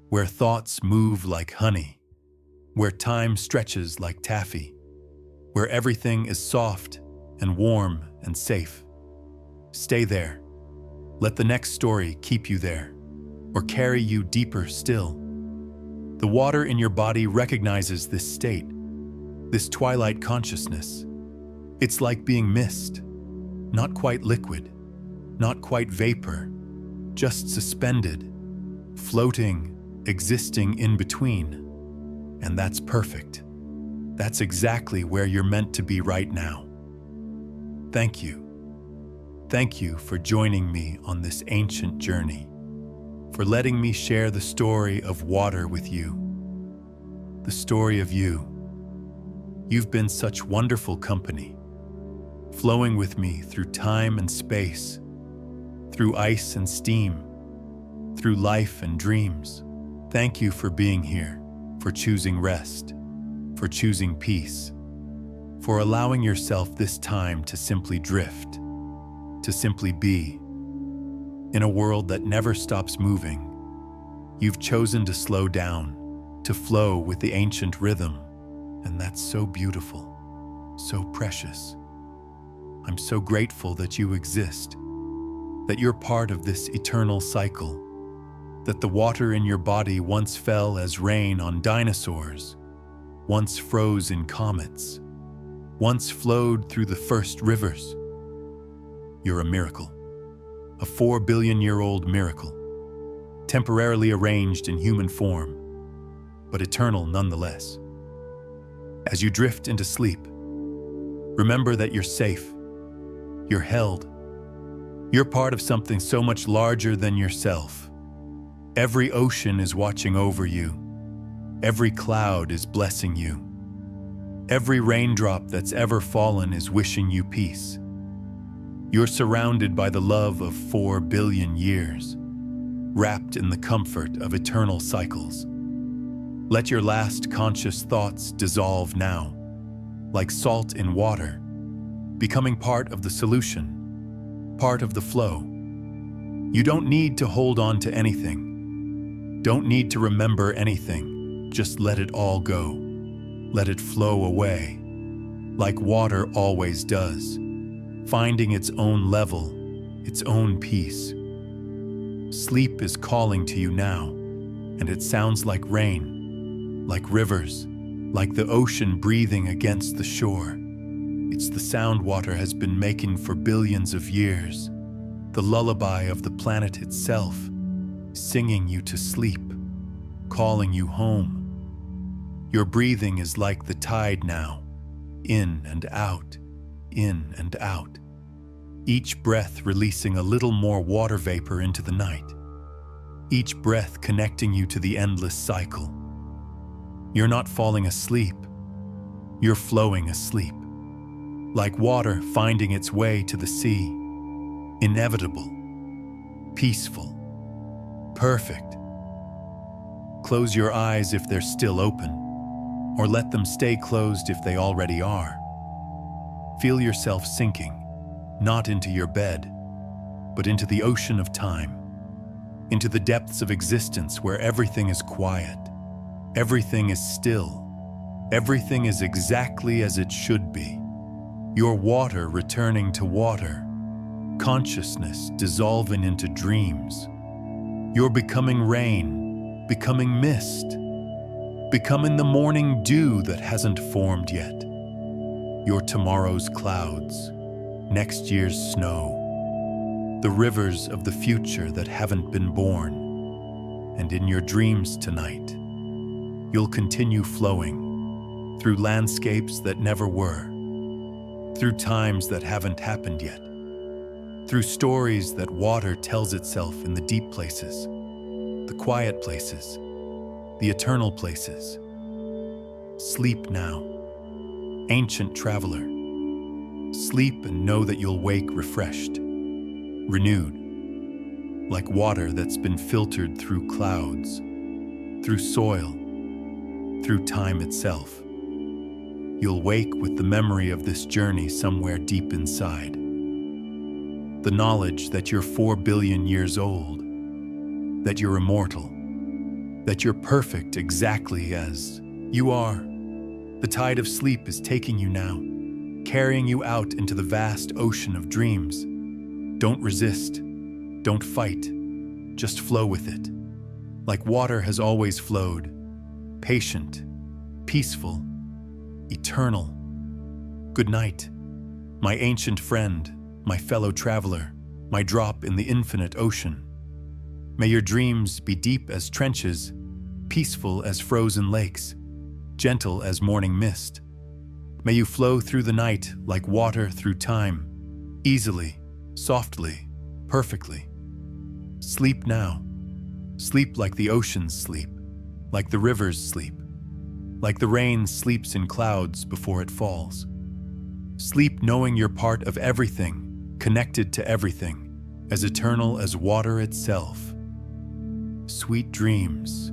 where thoughts move like honey, where time stretches like taffy, where everything is soft and warm and safe. Stay there. Let the next story keep you there, or carry you deeper still. The water in your body recognizes this state, this twilight consciousness. It's like being mist, not quite liquid, not quite vapor, just suspended, floating, existing in between. And that's perfect. That's exactly where you're meant to be right now. Thank you. Thank you for joining me on this ancient journey, for letting me share the story of water with you, the story of you. You've been such wonderful company, flowing with me through time and space, through ice and steam, through life and dreams. Thank you for being here, for choosing rest, for choosing peace, for allowing yourself this time to simply drift, to simply be. In a world that never stops moving, you've chosen to slow down, to flow with the ancient rhythm, and that's so beautiful, so precious. I'm so grateful that you exist, that you're part of this eternal cycle, that the water in your body once fell as rain on dinosaurs, once froze in comets, once flowed through the first rivers. You're a miracle, a 4 billion-year-old miracle, temporarily arranged in human form, but eternal nonetheless. As you drift into sleep, remember that you're safe, you're held, you're part of something so much larger than yourself. Every ocean is watching over you. Every cloud is blessing you. Every raindrop that's ever fallen is wishing you peace. You're surrounded by the love of 4 billion years, wrapped in the comfort of eternal cycles. Let your last conscious thoughts dissolve now, like salt in water, becoming part of the solution, part of the flow. You don't need to hold on to anything. Don't need to remember anything. Just let it all go. Let it flow away, like water always does, finding its own level, its own peace. Sleep is calling to you now, and it sounds like rain, like rivers, like the ocean breathing against the shore. It's the sound water has been making for billions of years, the lullaby of the planet itself, singing you to sleep, calling you home. Your breathing is like the tide now, in and out, in and out. Each breath releasing a little more water vapor into the night. Each breath connecting you to the endless cycle. You're not falling asleep, you're flowing asleep. Like water finding its way to the sea, inevitable, peaceful, perfect. Close your eyes if they're still open, or let them stay closed if they already are. Feel yourself sinking, not into your bed, but into the ocean of time, into the depths of existence where everything is quiet, everything is still, everything is exactly as it should be. Your water returning to water, consciousness dissolving into dreams. You're becoming rain, becoming mist, becoming the morning dew that hasn't formed yet. You're tomorrow's clouds, next year's snow, the rivers of the future that haven't been born. And in your dreams tonight, you'll continue flowing through landscapes that never were, through times that haven't happened yet, through stories that water tells itself in the deep places, the quiet places, the eternal places. Sleep now, ancient traveler. Sleep and know that you'll wake refreshed, renewed, like water that's been filtered through clouds, through soil, through time itself. You'll wake with the memory of this journey somewhere deep inside. The knowledge that you're 4 billion years old, that you're immortal, that you're perfect exactly as you are. The tide of sleep is taking you now, carrying you out into the vast ocean of dreams. Don't resist, don't fight, just flow with it. Like water has always flowed, patient, peaceful, eternal. Good night, my ancient friend, my fellow traveler, my drop in the infinite ocean. May your dreams be deep as trenches, peaceful as frozen lakes, gentle as morning mist. May you flow through the night like water through time, easily, softly, perfectly. Sleep now. Sleep like the oceans sleep, like the rivers sleep, like the rain sleeps in clouds before it falls. Sleep knowing you're part of everything, connected to everything, as eternal as water itself. Sweet dreams,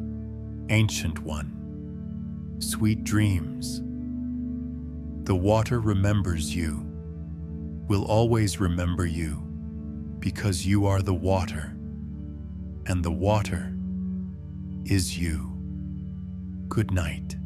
ancient one. Sweet dreams. The water remembers you, will always remember you, because you are the water, and the water is you. Good night.